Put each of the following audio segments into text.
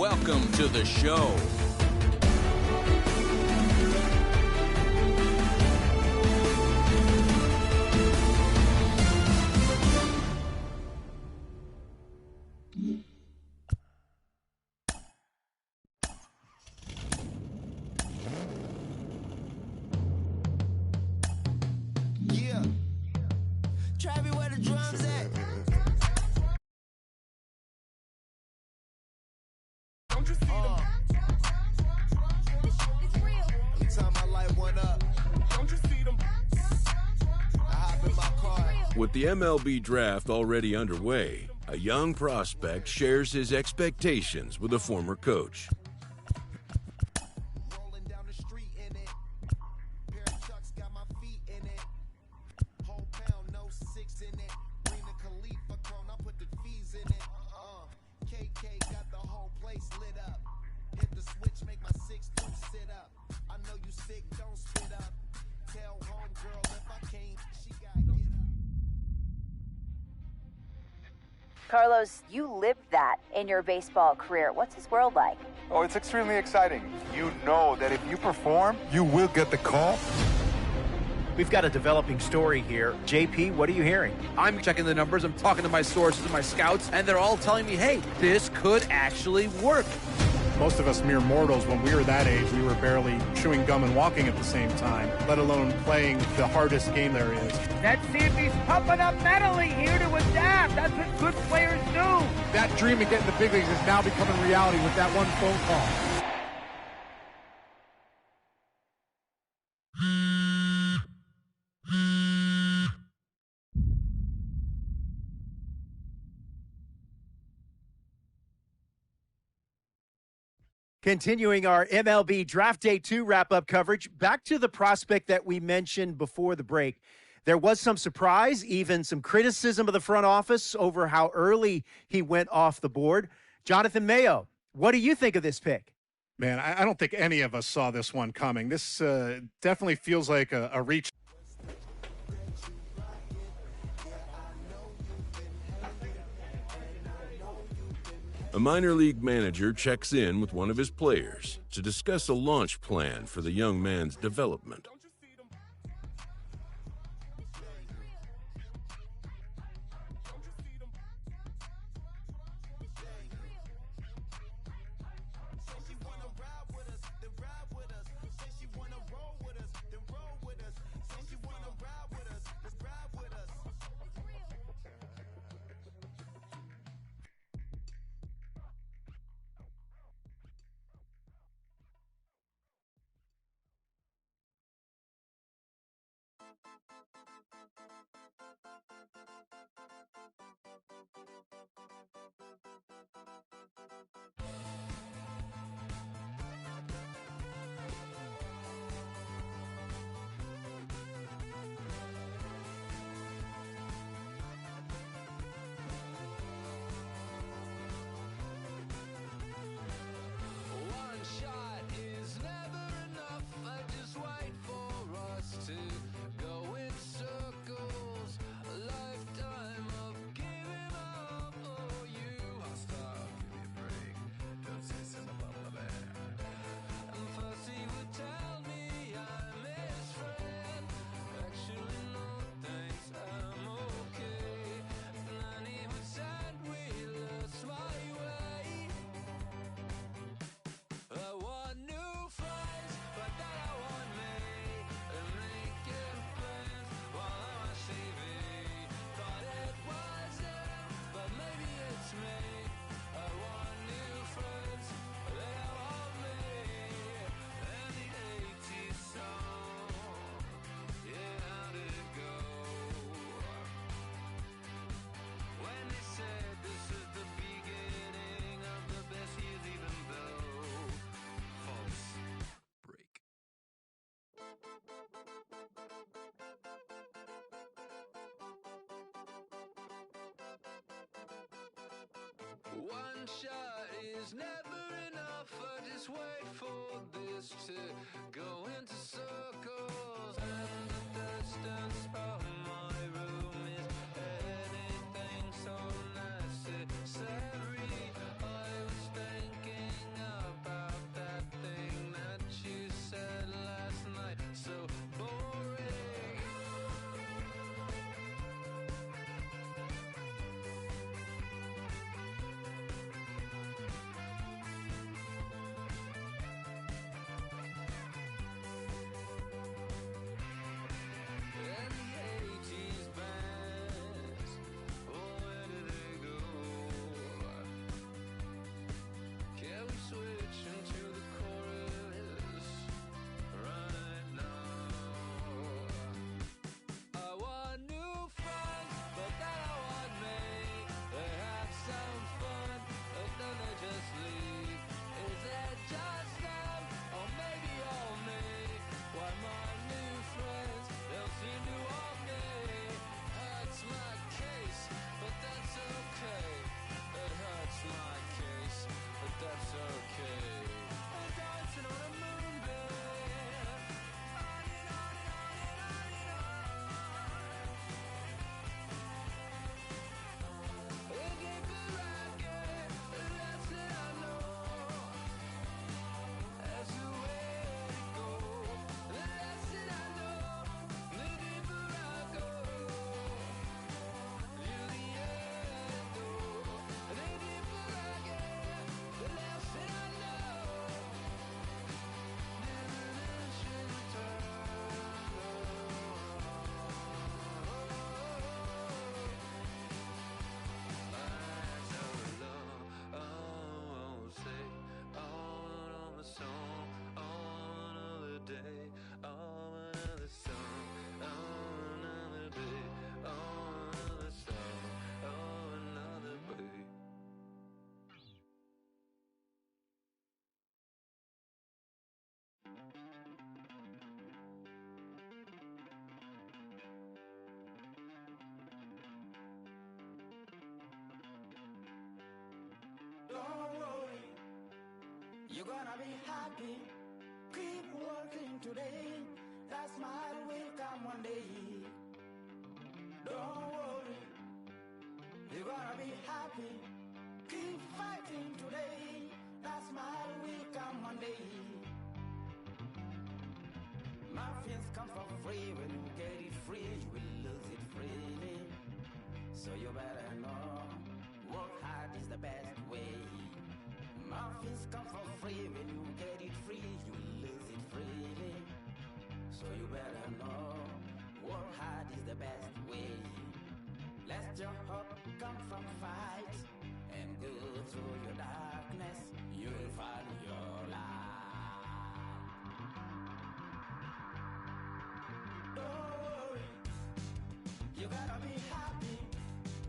Welcome to the show. Yeah. Travis, where the drums at? Don't you see them? Every time I light one up, don't you see them? I hop in my car. With the MLB draft already underway, a young prospect shares his expectations with a former coach. Rolling down the street in it. Pair of chucks got my feet in it. Whole pound, no six in it. Bring the Khalifa cone, I put the fees in it. KK got the whole place lit up. Hit the switch, make my 6'2" sit up. I know you sick, don't spit up. Tell homegirl if I can't, she gotta get up. Carlos, you lived that in your baseball career. What's his world like? Oh, it's extremely exciting. You know that if you perform, you will get the call. We've got a developing story here. JP, what are you hearing? I'm checking the numbers, I'm talking to my sources and my scouts, and they're all telling me, hey, this could actually work. Most of us mere mortals, when we were that age, we were barely chewing gum and walking at the same time, let alone playing the hardest game there is. Let's see if he's pumping up mentally here to adapt. That's what good players do. That dream of getting the big leagues is now becoming reality with that one phone call. Continuing our MLB Draft Day 2 wrap-up coverage, back to the prospect that we mentioned before the break. There was some surprise, even some criticism of the front office over how early he went off the board. Jonathan Mayo, what do you think of this pick? Man, I don't think any of us saw this one coming. This definitely feels like a reach. A minor league manager checks in with one of his players to discuss a launch plan for the young man's development. One shot is never enough. I just wait for this to go into circles. And the distance from my room is anything so necessary. I was thinking gonna be happy. Keep working today. That smile will come one day. Don't worry, you're gonna be happy. Keep fighting today. That smile will come one day. Muffins come for free. When you get it free, you will lose it freely. So you better know, work hard is the best way. Muffins come for free. When you get it free, you will lose it freely. So you better know, work hard is the best way. Let your hope come from fight and go through your darkness. You'll find your light. Don't worry, you gotta be happy.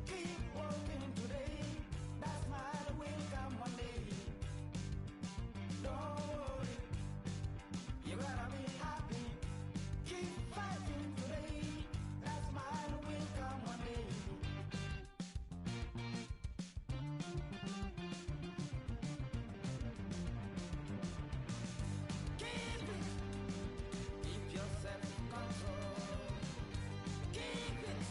Keep working today. That smile will come one day. Don't worry, you gotta be happy. Keep fighting today. That smile will come one day. Keep it. Keep yourself in control. Keep it.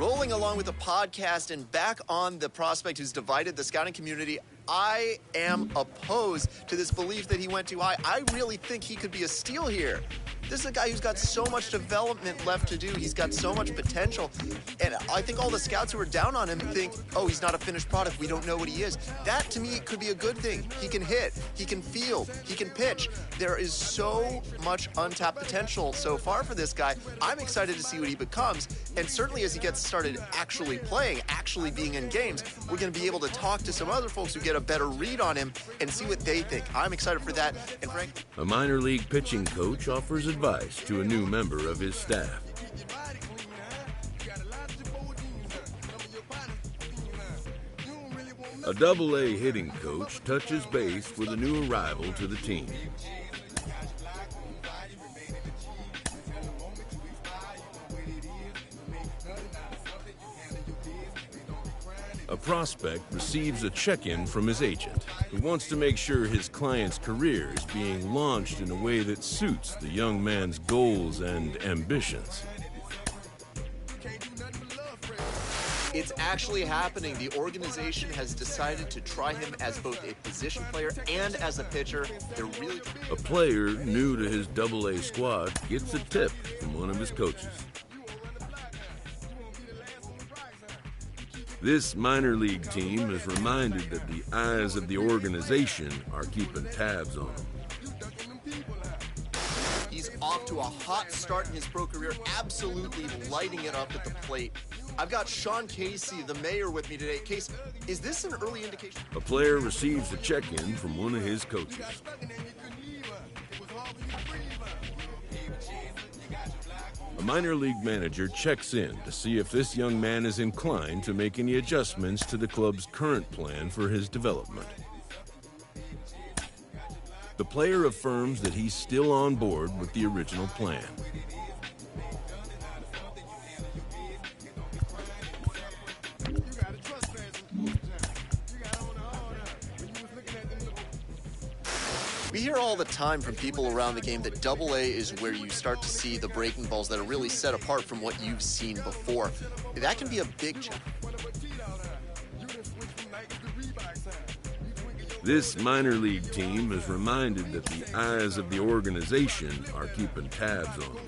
Rolling along with the podcast and back on the prospect who's divided the scouting community, I am opposed to this belief that he went too high. I really think he could be a steal here. This is a guy who's got so much development left to do. He's got so much potential. And I think all the scouts who are down on him think, oh, he's not a finished product. We don't know what he is. That, to me, could be a good thing. He can hit. He can field. He can pitch. There is so much untapped potential so far for this guy. I'm excited to see what he becomes. And certainly as he gets started actually playing, actually being in games, we're going to be able to talk to some other folks who get a better read on him and see what they think. I'm excited for that. And Frank, a minor league pitching coach offers advice to a new member of his staff. A Double-A hitting coach touches base with a new arrival to the team. A prospect receives a check-in from his agent, who wants to make sure his client's career is being launched in a way that suits the young man's goals and ambitions. it's actually happening. The organization has decided to try him as both a position player and as a pitcher. They're really... A player new to his Double-A squad gets a tip from one of his coaches. This minor league team is reminded that the eyes of the organization are keeping tabs on him. He's off to a hot start in his pro career, absolutely lighting it up at the plate. I've got Sean Casey, the mayor, with me today. Casey, is this an early indication? A player receives a check-in from one of his coaches. A minor league manager checks in to see if this young man is inclined to make any adjustments to the club's current plan for his development. The player affirms that he's still on board with the original plan. We hear all the time from people around the game that Double-A is where you start to see the breaking balls that are really set apart from what you've seen before. That can be a big challenge. This minor league team is reminded that the eyes of the organization are keeping tabs on them.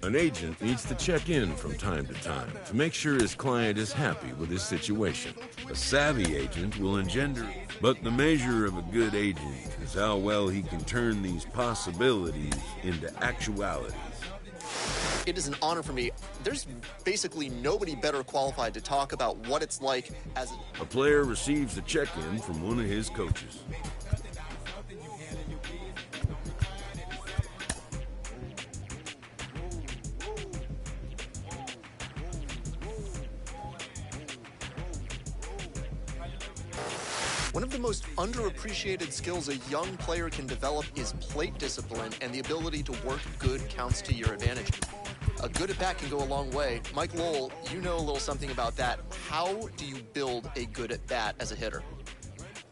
An agent needs to check in from time to time to make sure his client is happy with his situation. A savvy agent will engender, but the measure of a good agent is how well he can turn these possibilities into actualities. It is an honor for me. There's basically nobody better qualified to talk about what it's like as a player receives a check-in from one of his coaches. One of the most underappreciated skills a young player can develop is plate discipline and the ability to work good counts to your advantage. A good at-bat can go a long way. Mike Lowell, you know a little something about that. How do you build a good at-bat as a hitter?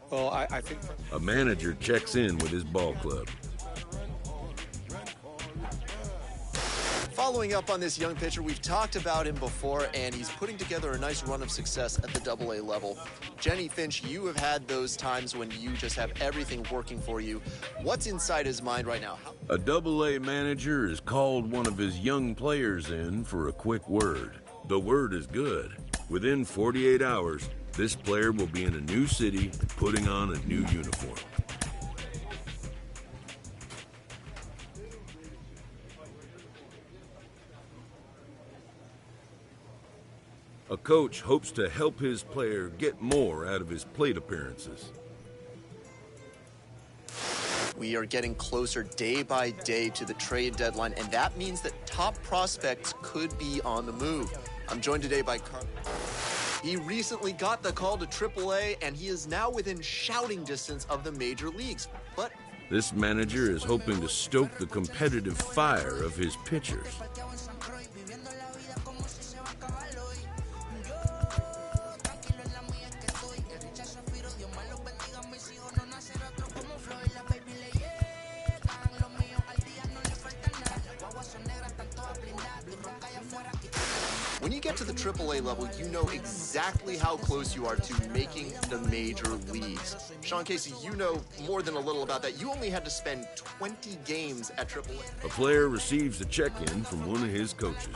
Well, I think... A manager checks in with his ball club. Following up on this young pitcher, we've talked about him before, and he's putting together a nice run of success at the Double-A level. Jenny Finch, you have had those times when you just have everything working for you. What's inside his mind right now? A Double-A manager has called one of his young players in for a quick word. The word is good. Within 48 hours, this player will be in a new city and putting on a new uniform. A coach hopes to help his player get more out of his plate appearances. We are getting closer day by day to the trade deadline, and that means that top prospects could be on the move. I'm joined today by Carl. He recently got the call to AAA, and he is now within shouting distance of the major leagues. But this manager is hoping to stoke the competitive fire of his pitchers. get to the AAA level, you know exactly how close you are to making the major leagues. Sean Casey, you know more than a little about that. You only had to spend 20 games at AAA. A player receives a check-in from one of his coaches.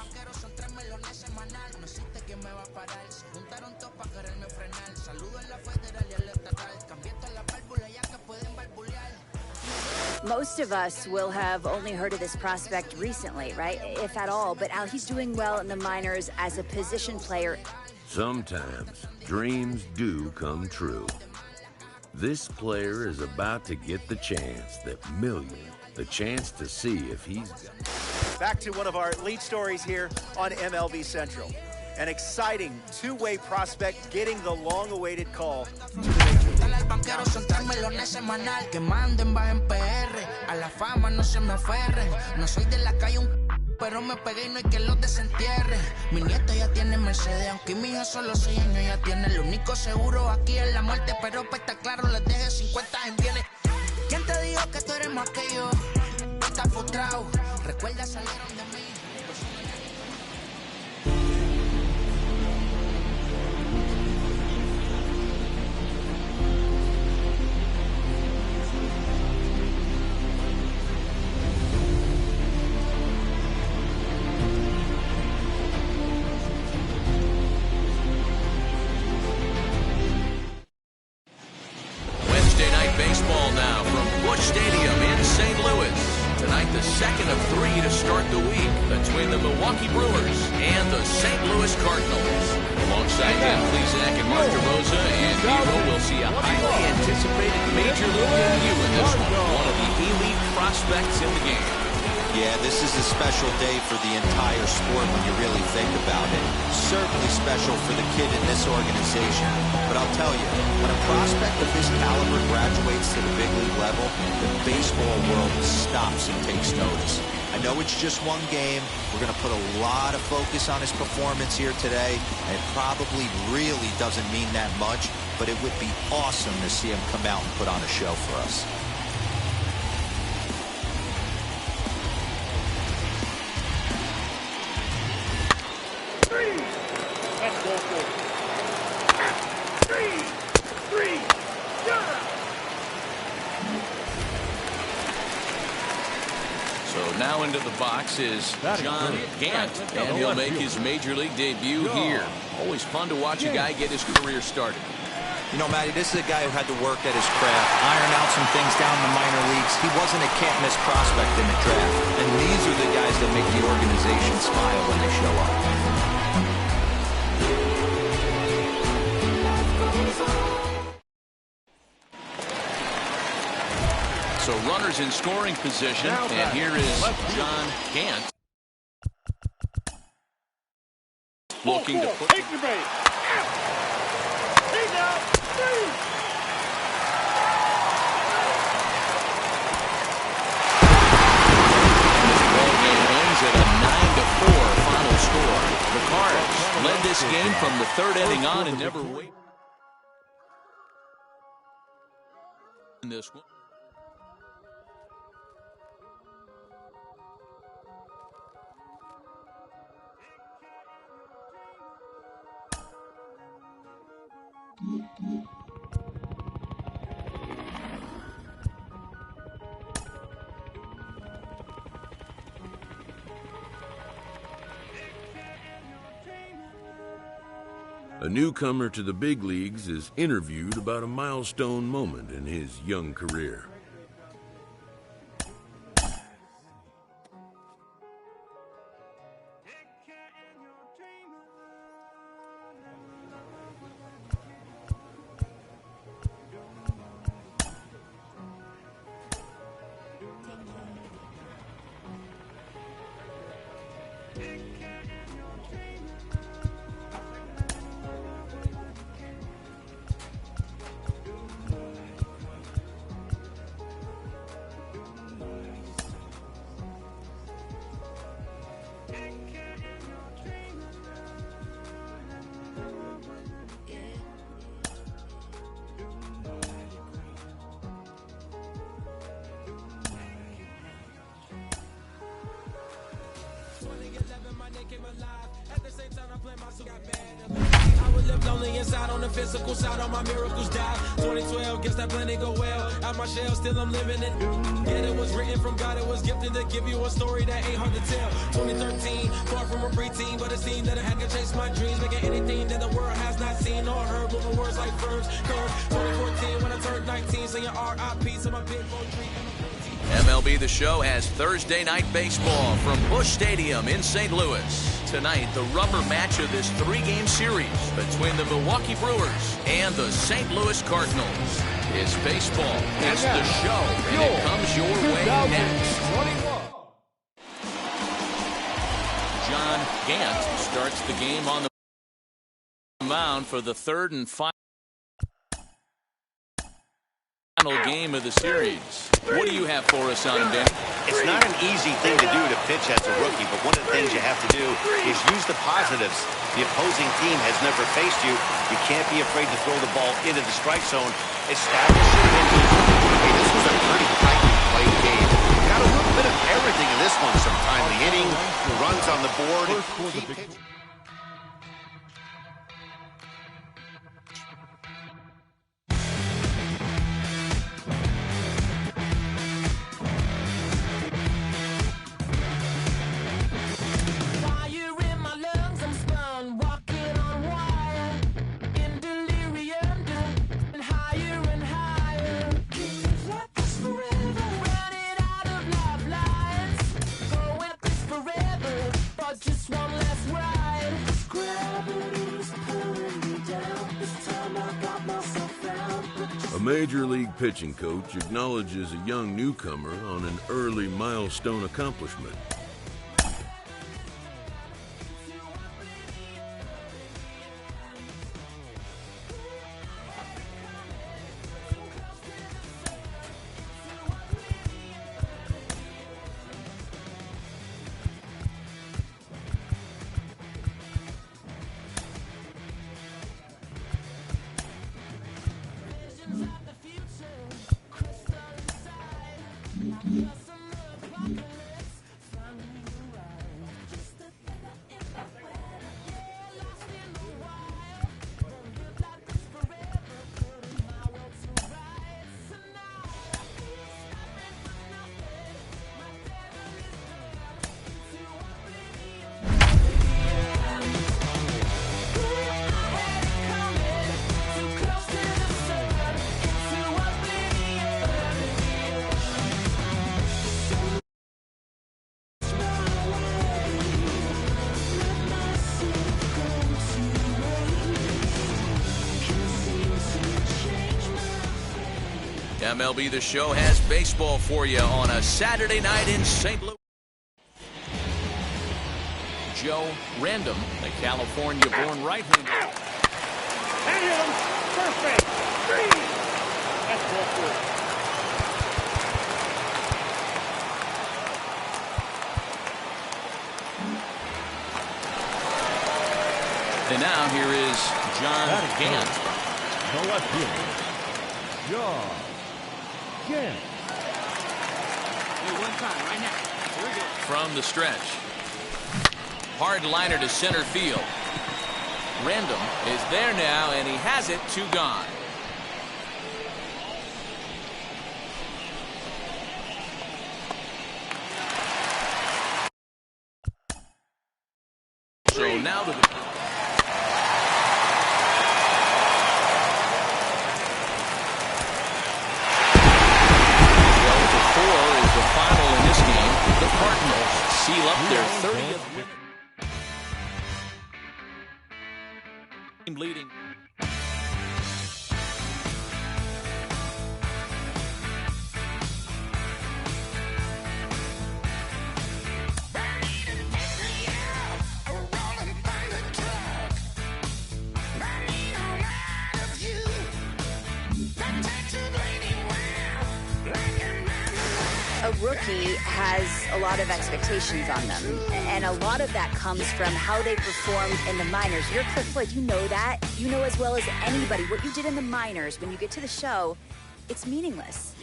Most of us will have only heard of this prospect recently, right? If at all. But Al, he's doing well in the minors as a position player. Sometimes dreams do come true. This player is about to get the chance that millions, the chance to see if he's got. Back to one of our lead stories here on MLB Central. An exciting two-way prospect getting the long-awaited call to the major league. Al banquero soltarme los nes semanal que manden bajen PR. A la fama no se me aferren. No soy de la calle pero me pegué y no hay que los desentierre. Mi nieto ya tiene Mercedes, aunque mi hija solo 6 años ya tiene. Lo único seguro aquí es la muerte, pero para estar claro les deje 50 en bienes. ¿Quién te dijo que tú eres más que yo? Tú estás frustrado. Recuerda salieron de mí. Baseball now from Busch Stadium in St. Louis. Tonight, the second of 3 to start the week between the Milwaukee Brewers and the St. Louis Cardinals. Alongside Dan Plesac and Mark DeRosa and Hero, we'll see a highly anticipated Major League debut in this one of the elite prospects in the game. Yeah, this is a special day for the entire sport when you really think about it. Certainly special for the kid in this organization. But I'll tell you, when a prospect of this caliber graduates to the big league level, the baseball world stops and takes notice. I know it's just one game. We're going to put a lot of focus on his performance here today. And it probably really doesn't mean that much, but it would be awesome to see him come out and put on a show for us. Now into the box is John Gant, and he'll make his Major League debut here. Always fun to watch a guy get his career started. You know, Matty, this is a guy who had to work at his craft, iron out some things down in the minor leagues. He wasn't a can't-miss prospect in the draft, and these are the guys that make the organization smile when they show up. So runners in scoring position, and here is John Gant. Looking to put... Take the base. He's out. Ball game ends at a 9-4 final score. The Cards led this game from the third inning on and never wait. In this one. A newcomer to the big leagues is interviewed about a milestone moment in his young career. lonely inside on the physical side. All my miracles died. 2012, guess that plan didn't go well. Out my shell, still I'm living it. Yeah, it was written from God. It was gifted to give you a story that ain't hard to tell. 2013, far from a preteen, but it seemed that I had to chase my dreams, making anything that the world has not seen or heard. Moving words like verbs. Cause 2014, when I turned 19, saying R.I.P. to my big boy dream. MLB The Show has Thursday night baseball from Busch Stadium in St. Louis. Tonight, the rubber match of this 3-game series between the Milwaukee Brewers and the St. Louis Cardinals. It's baseball, it's The Show, and it comes your way next. John Gant starts the game on the mound for the third and final game of the series. What do you have for us on him, Dan? It's not an easy thing to do to pitch as a rookie, but one of the things you have to do is use the positives. The opposing team has never faced you. You can't be afraid to throw the ball into the strike zone. Establish your pitches. Hey, this was a pretty tightly played game. Got a little bit of everything in this one. Some timely inning, runs on the board. A major league pitching coach acknowledges a young newcomer on an early milestone accomplishment. MLB The Show has baseball for you on a Saturday night in St. Louis. Joe Random, the California-born right-hander. And hit him. Perfect. Three. That's ball four. And now here is John Gant. The left fielder, John Gant. Hey, one time, right now. Here we go. From the stretch. Hard liner to center field. Random is there now, and he has it, 2 gone. So now to the... Final in this game, the Cardinals seal up their 30th leading. A rookie has a lot of expectations on them, and a lot of that comes from how they performed in the minors. You're Cliff Floyd, you know that. You know as well as anybody what you did in the minors. When you get to the show, it's meaningless.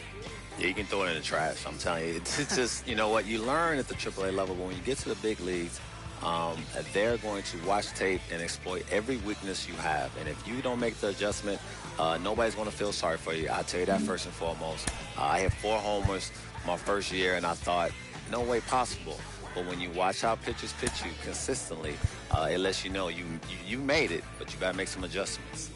Yeah, you can throw it in the trash. I'm telling you, it's just, you know what, you learn at the AAA level, but when you get to the big leagues, they're going to watch tape and exploit every weakness you have. And if you don't make the adjustment, nobody's going to feel sorry for you. I'll tell you that first and foremost. I hit 4 homers my first year, and I thought, no way possible. But when you watch how pitchers pitch you consistently, it lets you know you made it, but you got to make some adjustments.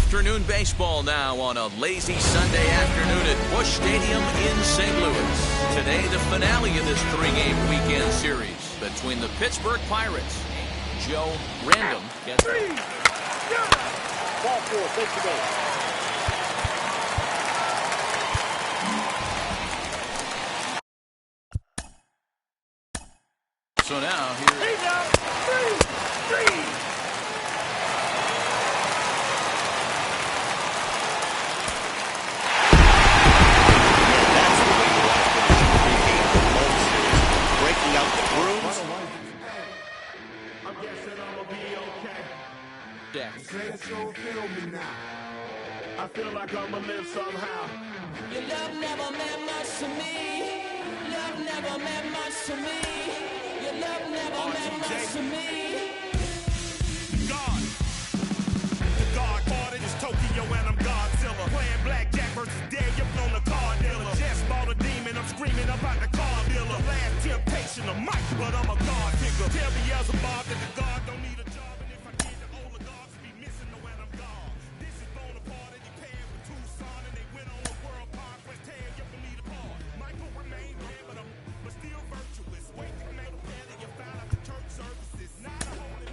Afternoon baseball now on a lazy Sunday afternoon at Busch Stadium in St. Louis. Today, the finale of this 3-game weekend series between the Pittsburgh Pirates and Joe Random gets Ball 4, take the base. So now here. Hey now, 3. Out the brooms. Dex. live somehow. Your love never meant much to me. Love never meant much to me. Your love never meant much to me. God. The God party is Tokyo and I'm Godzilla. Playing blackjack versus dead, you're on the card dealer. Just bought a demon, I'm screaming about the car dealer. Last temptation of Mike, but I'm a God figure. Tell me as a Bob that the God don't need a job. And if I get the oligarchs, be missing the when I'm gone. This is Bonaparte and he paired with Tucson. And they went on a world conquest, tear you from me apart. Michael remained dead, but still virtuous. Wait to come out of bed and you found out the church services. Not a holy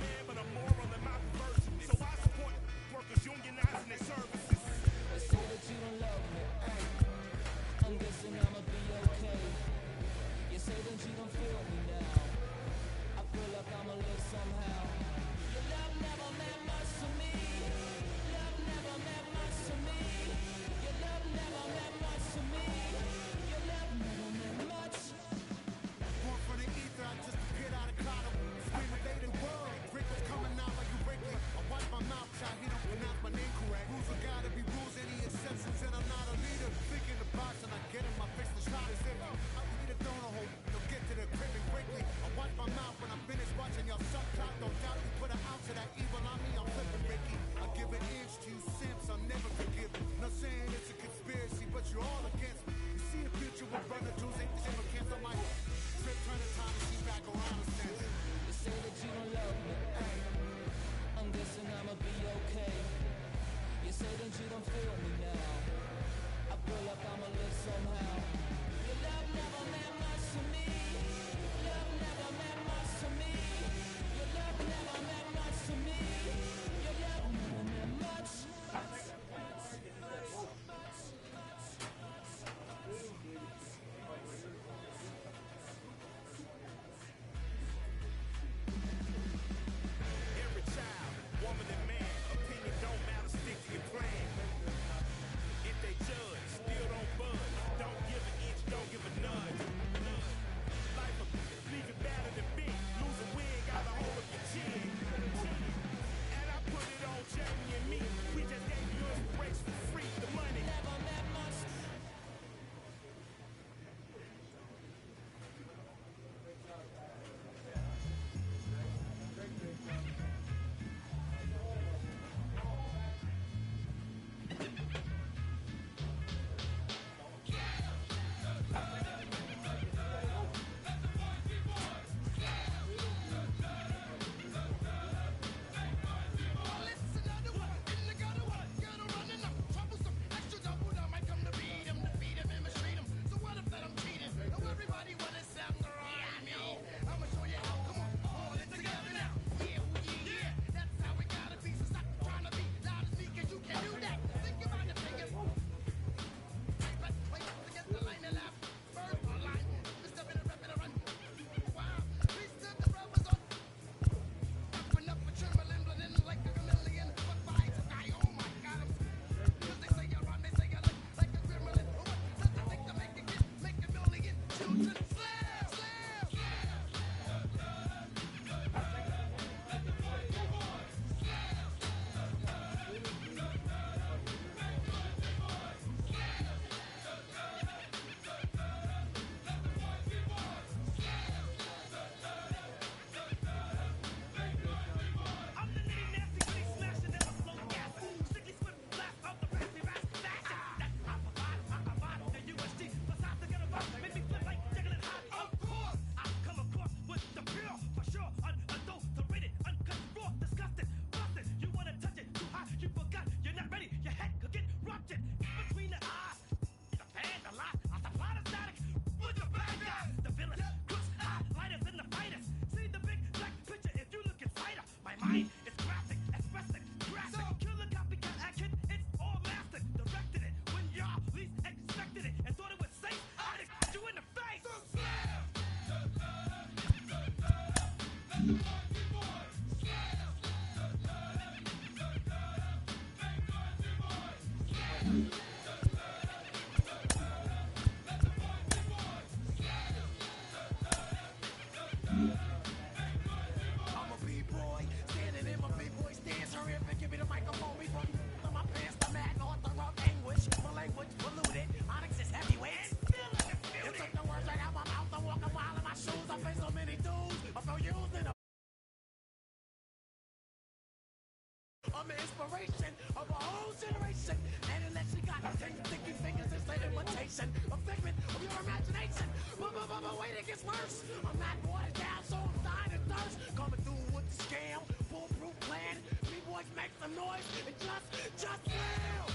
I'm an inspiration of a whole generation. And unless you got 10 sticky fingers, it's an imitation, a figment of your imagination. But wait, it gets worse. I'm not watered down, so I'm dying of thirst. Coming through with the scam, foolproof plan. B-boys make some noise and just fail.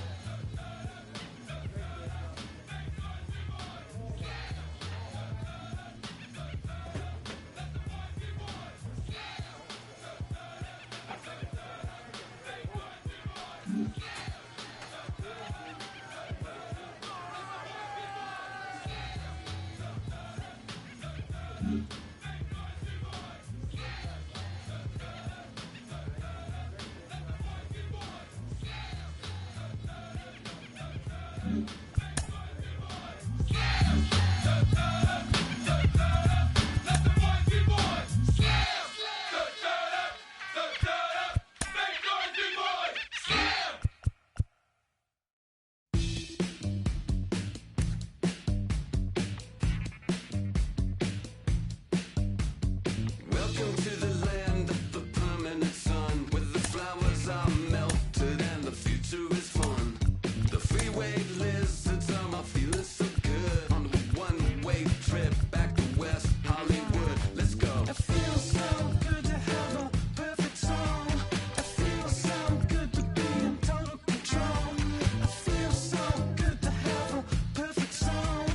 Welcome to the land of the permanent sun, where the flowers are melted and the future is fun. The freeway lizards are my feeling so good on the one-way trip back to West Hollywood. Let's go. It feels so good to have a perfect song. It feels so good to be in total control. It feels so good to have a perfect song.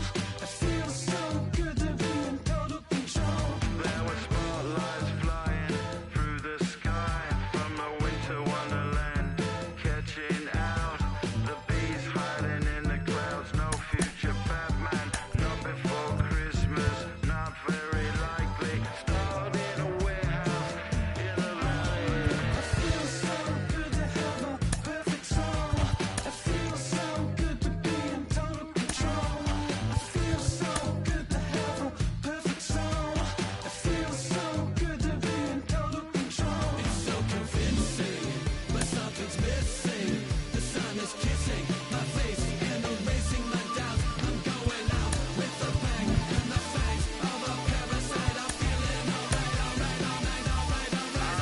It feels so good to be in total control. There were spotlights flying through the sky from a winter wonderland, catching out the bees hiding in the clouds. No future Batman, not before Christmas, not very likely. Stored in a warehouse in the valley. It feels so good to have a perfect song. It feels so good to be in total control. It feels so good to have a perfect song. It feels so good to be in total control. It's so convincing, but something's missing. The sun is kissing my face and erasing my doubts. I'm going out with the bang and the fangs of a parasite. I'm feeling alright.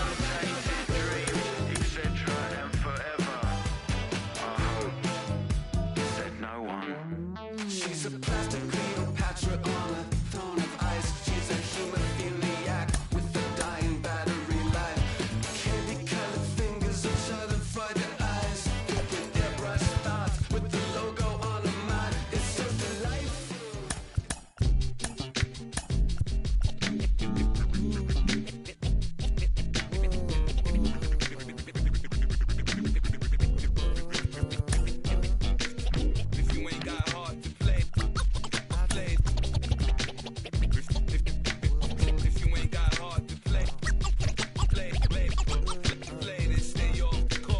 Untainted dream, etc. and forever. I hope, said no one. She's a plastic Cleopatra on a throne of ice. She's a hemophiliac with a dying battery life. Candy-colored fingers of shuttered frightened eyes. With airbrush thoughts with the logo on her mind. It's so delightful. If you ain't got hard to play, play. If you ain't got hard to play, play this, stay off the court.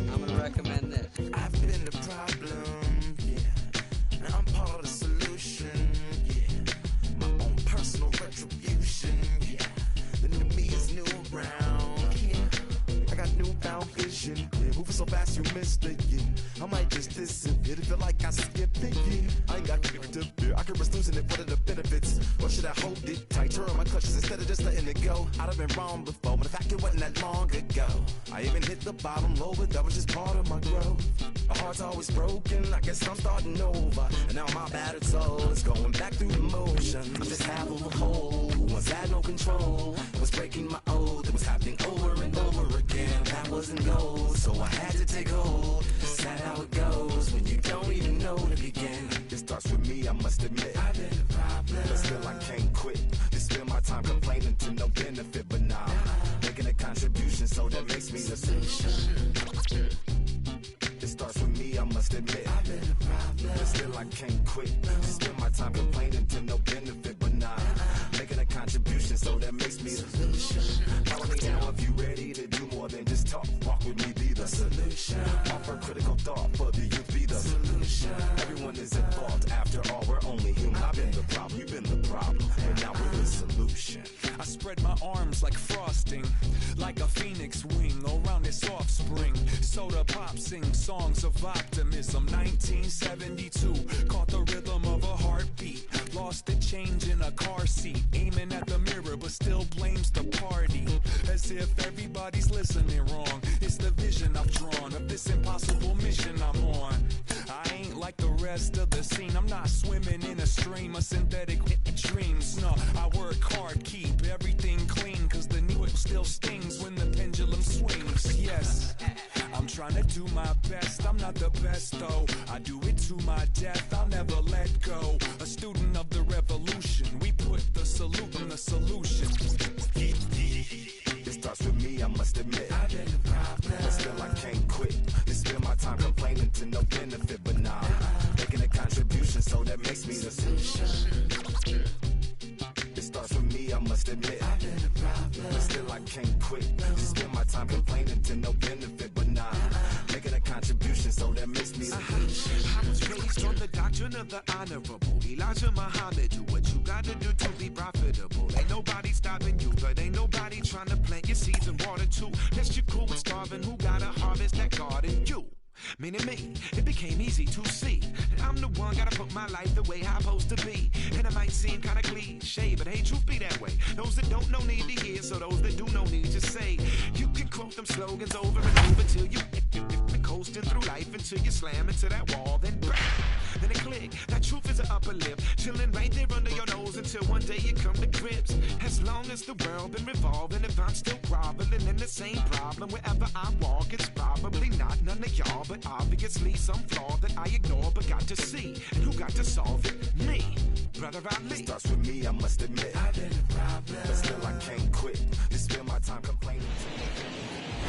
I'm gonna recommend this. I've been the problem, yeah. Now I'm part of the solution, yeah. My own personal retribution, yeah. The new me is new around, yeah. I got newfound vision, yeah. Moving so fast you missed it, yeah. I might just disappear to feel like I skipped it, yeah. I ain't got to fear. I could risk losing it. What are the benefits? Or should I hold it tight? Turn my clutches instead of just letting it go. I'd have been wrong before, but the fact it wasn't that long ago. I even hit the bottom low, but that was just part of my growth. My heart's always broken. I guess I'm starting over. And now my battered soul is going back through the motions. I'm just half of a whole. Once had no control. I was breaking my oath. It was happening over and over again. That wasn't gold, so I had to take hold. Sad how it goes when you don't even know to begin. It starts with me, I must admit. I've been a problem, but still I can't quit. Just spend my time complaining to no benefit, but nah, making a contribution, so that makes me the solution. It starts with me, I must admit. I've been a problem, but still I can't quit. Just spend my time complaining to no benefit, but nah, making a contribution, so that makes me the solution. Follow me now if you ready to do more than just talk. Walk with me, be the solution. Offer critical thought for the youth, be the solution. Everyone is involved, after all, we're only human. I've been the problem, you've been the problem, and now we're the solution. I spread spread my arms like frosting, like a phoenix wing around its offspring. Soda pop sing songs of optimism. 1972, caught the rhythm of a heartbeat. Lost the change in a car seat, aiming at the mirror but still blames the party. As if everybody's listening wrong. It's the vision I've drawn of this impossible mission I'm on. I ain't like the rest of the scene. I'm not swimming in a stream of synthetic dreams. No, I work hard, keep everything clean, cause the needle still stings when the pendulum swings. Yes, I'm trying to do my best. I'm not the best though. I do it to my death. I'll never let go. A student of the revolution. We put the salute in the solution. It starts with me, I must admit. I've been a problem, but still I can't quit. They spend my time complaining to no benefit, but nah, making a contribution, so that makes me the solution. It starts with me, I must admit. I've been a problem, but still I can't quit. They spend my time complaining to no benefit, but nah, making a contribution, so that makes me the solution. I was raised on the doctrine of the honorable Elijah Muhammad. Do what you gotta do to be profitable. Ain't nobody stopping you, but ain't nobody trying to plant your seeds and water too. Unless you're cool with starving, who gotta harvest that garden? You. Meaning me, it became easy to see that I'm the one gotta put my life the way I'm supposed to be. And it might seem kinda cliche, but hey, truth be that way. Those that don't know need to hear, so those that do know need to say. You can quote them slogans over and over till you coasting through life until you slam into that wall, then bang, then it click. That truth is an upper lip, chilling right there under your nose until one day you come to grips. As long as the world been revolving, if I'm still groveling in the same problem wherever I walk, it's probably not none of y'all, but obviously some flaw that I ignore but got to see. And who got to solve it? Me, brother Ali. It starts with me, I must admit. I've been a problem, but still I can't quit. They spend my time complaining.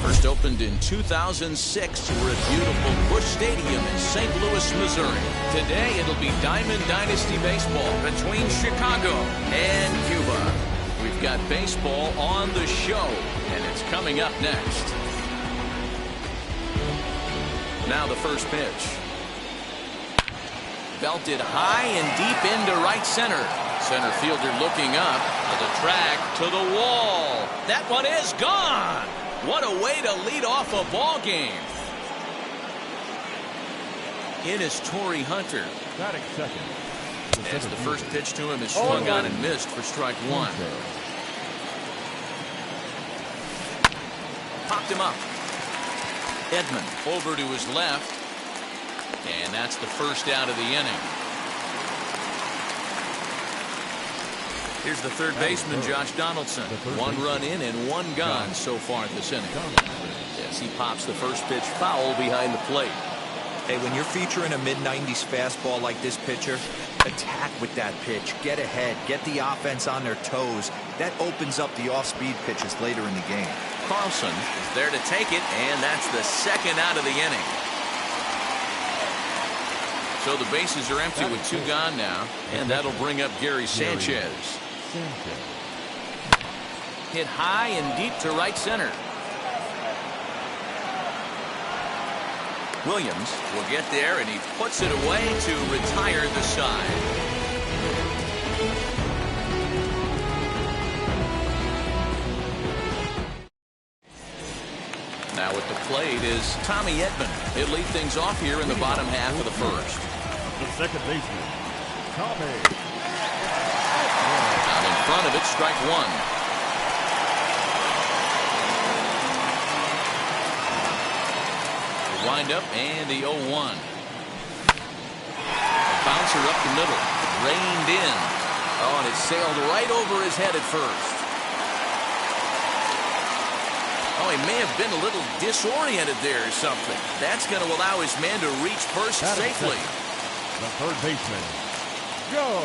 First opened in 2006. We're at beautiful Busch Stadium in St. Louis, Missouri. Today it'll be Diamond Dynasty Baseball between Chicago and Cuba. We've got baseball on the show, and it's coming up next. Now the first pitch. Belted high and deep into right center. Center fielder looking up to the track, to the wall. That one is gone. What a way to lead off a ball game. In is Torrey Hunter. Batting second. As the first pitch to him is swung on and missed for strike one. Popped him up. Edman over to his left. And that's the first out of the inning. Here's the third baseman, Josh Donaldson. One run in and one gone so far this inning. As he pops the first pitch foul behind the plate. Hey, when you're featuring a mid-90s fastball like this pitcher, attack with that pitch. Get ahead. Get the offense on their toes. That opens up the off-speed pitches later in the game. Carlson is there to take it, and that's the second out of the inning. So the bases are empty with two gone now, and that'll bring up Gary Sanchez. Hit high and deep to right center. Williams will get there, and he puts it away to retire the side. Now at the plate is Tommy Edman. He'll lead things off here in the bottom half of the first. The second baseman, Tommy. Out in front of it, strike one. The windup and the 0-1. Bouncer up the middle, reined in. Oh, and it sailed right over his head at first. Oh, he may have been a little disoriented there or something. That's going to allow his man to reach first safely. The third baseman, Joe.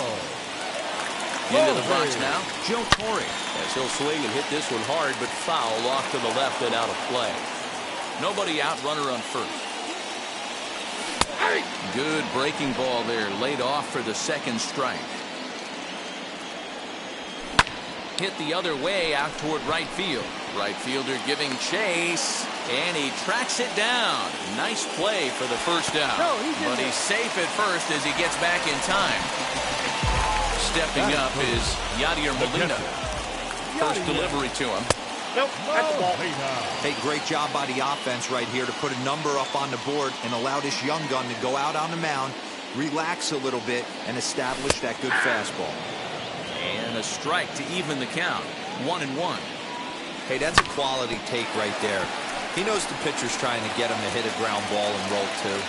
Into the box now, Joe Torre. As he'll swing and hit this one hard, but foul off to the left and out of play. Nobody out, runner on first. Good breaking ball there, laid off for the second strike. Hit the other way out toward right field. Right fielder giving chase, and he tracks it down. Nice play for the first out. But he's safe at first as he gets back in time. Stepping up is Yadier Molina. first delivery to him. Nope, that's the ball. Hey, great job by the offense right here to put a number up on the board and allow this young gun to go out on the mound, relax a little bit, and establish that good fastball. And a strike to even the count. 1-1. Hey, that's a quality take right there. He knows the pitcher's trying to get him to hit a ground ball and roll two.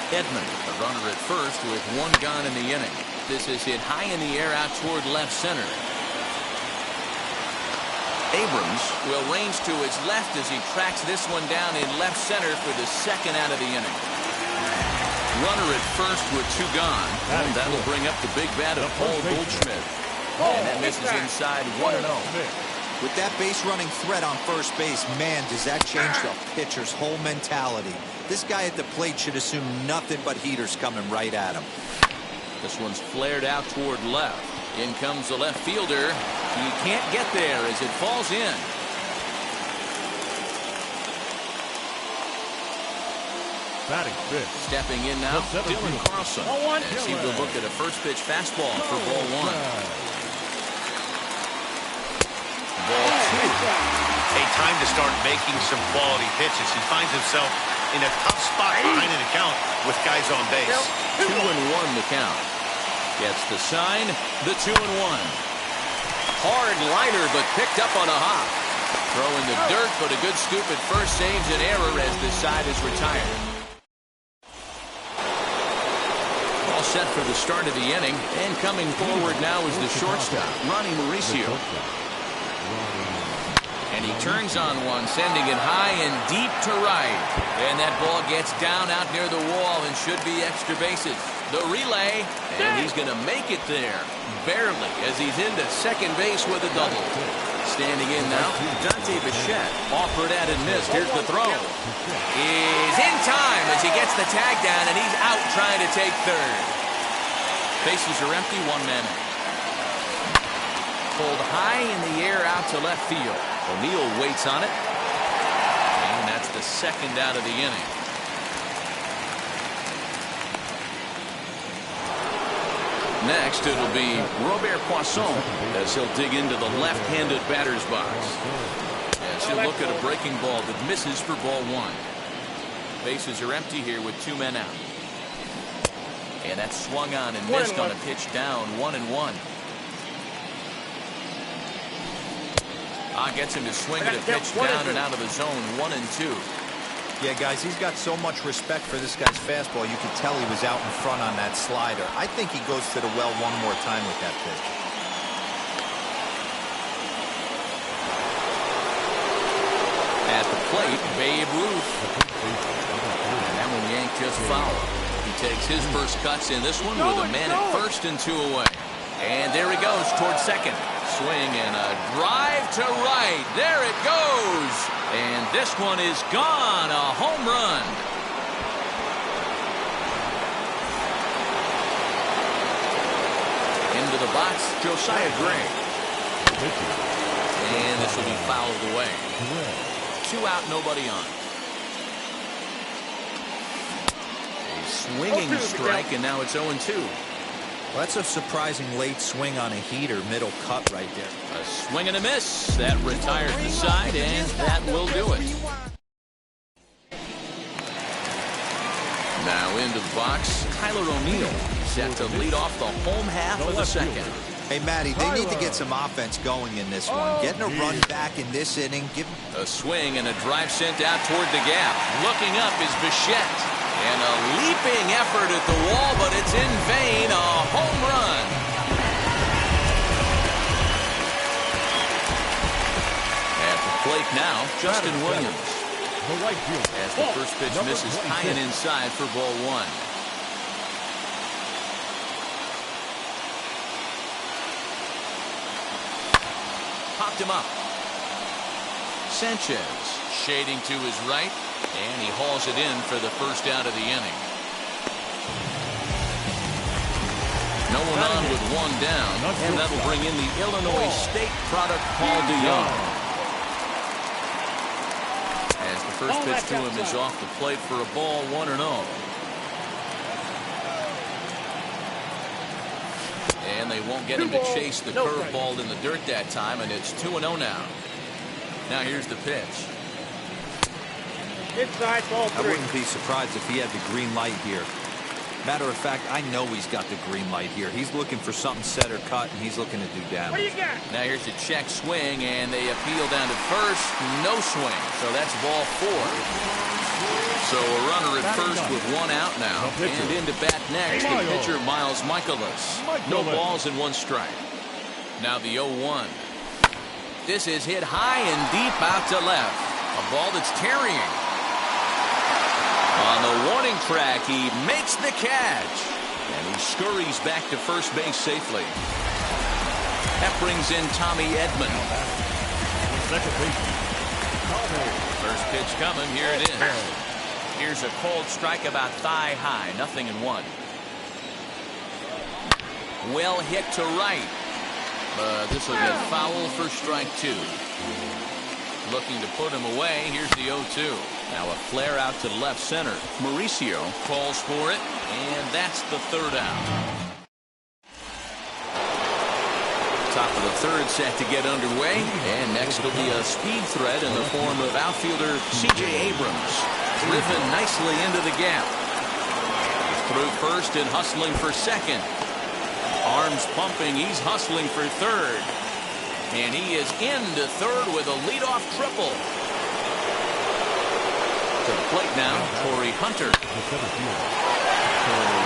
Edmund, the runner at first with one gone in the inning. This is hit high in the air out toward left center. Abrams will range to his left as he tracks this one down in left center for the second out of the inning. Runner at first with two gone. And that'll bring up the big bat of Paul Goldschmidt. And that misses inside 1-0. With that base running threat on first base, man, does that change the pitcher's whole mentality. This guy at the plate should assume nothing but heaters coming right at him. This one's flared out toward left. In comes the left fielder. He can't get there as it falls in. Batting fifth. Stepping in now, Dylan Carlson. As he will look at a first pitch fastball for ball one. Ball two. A time to start making some quality pitches. He finds himself in a tough spot behind an account with guys on base. 2-1 the count. Gets the sign, the 2-1. Hard liner, but picked up on a hop. Throw in the dirt, but a good scoop at first saves an error as this side is retired. All set for the start of the inning, and coming forward now is the shortstop, Ronnie Mauricio. And he turns on one, sending it high and deep to right. And that ball gets down out near the wall and should be extra bases. The relay, and he's going to make it there, barely, as he's into second base with a double. Standing in now, Dante Bichette. Offered at and missed. Here's the throw. Is in time as he gets the tag down, and he's out trying to take third. Bases are empty, one man in. Pulled high in the air out to left field. O'Neill waits on it. And that's the second out of the inning. Next, it'll be Robert Poisson as he'll dig into the left-handed batter's box. As he'll look at a breaking ball that misses for ball one. Bases are empty here with two men out. And that's swung on and missed on a pitch down, 1-1. Gets him to swing at a pitch down and out of the zone, 1-2. Yeah, guys, he's got so much respect for this guy's fastball. You could tell he was out in front on that slider. I think he goes to the well one more time with that pitch. At the plate, Babe Ruth. And that one yanked just foul. He takes his first cuts in this one with a man at first and two away. And there he goes towards second. Swing and a drive to right. There it goes. And this one is gone. A home run. Into the box, Josiah Gray. And this will be fouled away. 2 out, nobody on. A swinging strike, and now it's 0-2. Well, that's a surprising late swing on a heater, middle cut right there. A swing and a miss. That retires the side, and that will do it. Now into the box, Tyler O'Neill set to lead off the home half of the second. Hey, Matty, they need to get some offense going in this one. Getting a run back in this inning. A swing and a drive sent out toward the gap. Looking up is Bichette. And a leaping effort at the wall, but it's in vain. A home run. At the plate now, Justin Williams. As the first pitch misses high and inside for ball one. Popped him up. Sanchez shading to his right. And he hauls it in for the first out of the inning. No one on with one down. And that'll bring in the Illinois State product, Paul DeYoung. As the first pitch to him is off the plate for a ball, 1-0. And and they won't get him to chase the curveball in the dirt that time, and it's 2-0 now. Now here's the pitch. Inside ball 3. I wouldn't be surprised if he had the green light here. Matter of fact, I know he's got the green light here. He's looking for something set or cut, and he's looking to do damage. What do you got? Now here's a check swing, and they appeal down to first. No swing, so that's ball 4. So a runner at first with 1 out now. And into bat next, the pitcher, Miles Michaelis. No balls and 1 strike. Now the 0-1. This is hit high and deep out to left. A ball that's tarrying. On the warning track, he makes the catch. And he scurries back to first base safely. That brings in Tommy Edman. Second base. First pitch coming. Here it is. Here's a cold strike about thigh high. 0-1. Well hit to right. But this will get foul for strike 2. Looking to put him away. Here's the 0-2. Now a flare out to left center. Mauricio calls for it, and that's the 3rd out. Top of the 3rd set to get underway, and next will be a speed threat in the form of outfielder C.J. Abrams. Driven nicely into the gap. Through first and hustling for second. Arms pumping. He's hustling for third. And he is into third with a leadoff triple. To the plate now, Torrey Hunter.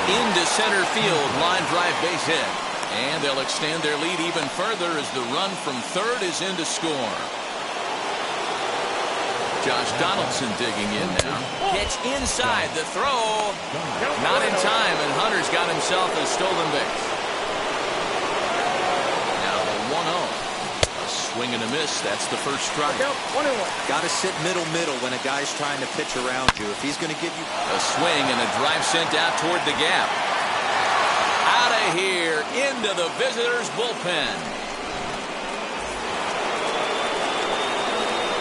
Into center field, line drive base hit. And they'll extend their lead even further as the run from third is in to score. Josh Donaldson digging in now. Pitch inside, the throw. Not in time, and Hunter's got himself a stolen base. Now the 1-0. Swing and a miss. That's the first strike. Got to sit middle when a guy's trying to pitch around you. If he's going to give you a swing and a drive sent out toward the gap. Out of here into the visitors' bullpen.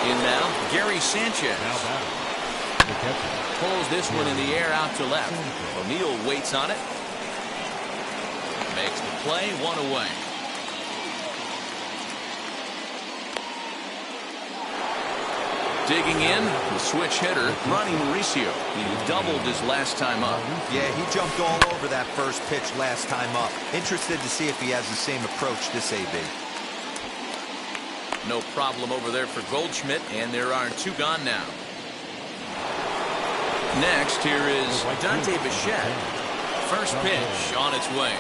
In now, Gary Sanchez. Pulls this one in the air out to left. O'Neill waits on it. Makes the play, 1 away. Digging in, the switch hitter, Ronnie Mauricio. He doubled his last time up. Yeah, he jumped all over that first pitch last time up. Interested to see if he has the same approach this AB. No problem over there for Goldschmidt, and there are 2 gone now. Next, here is Dante Bichette. First pitch on its way.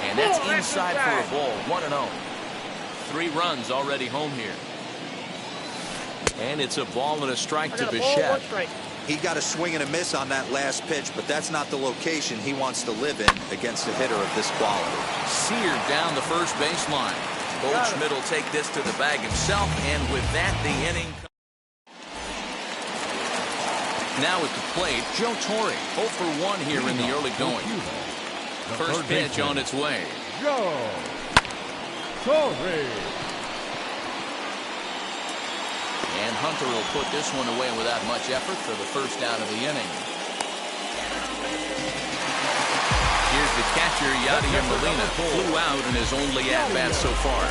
And that's inside for a ball, 1-0. 3 runs already home here. And it's a ball and a strike to Bichette. He got a swing and a miss on that last pitch, but that's not the location he wants to live in against a hitter of this quality. Seared down the first baseline. Goldschmidt will take this to the bag himself, and with that, the inning. Now at the plate, Joe Torre. 0 for 1 here in the early going. First pitch on its way. Joe Torre. And Hunter will put this one away without much effort for the first out of the inning. Here's the catcher, Yadier Molina. Flew out in his only at-bat so far.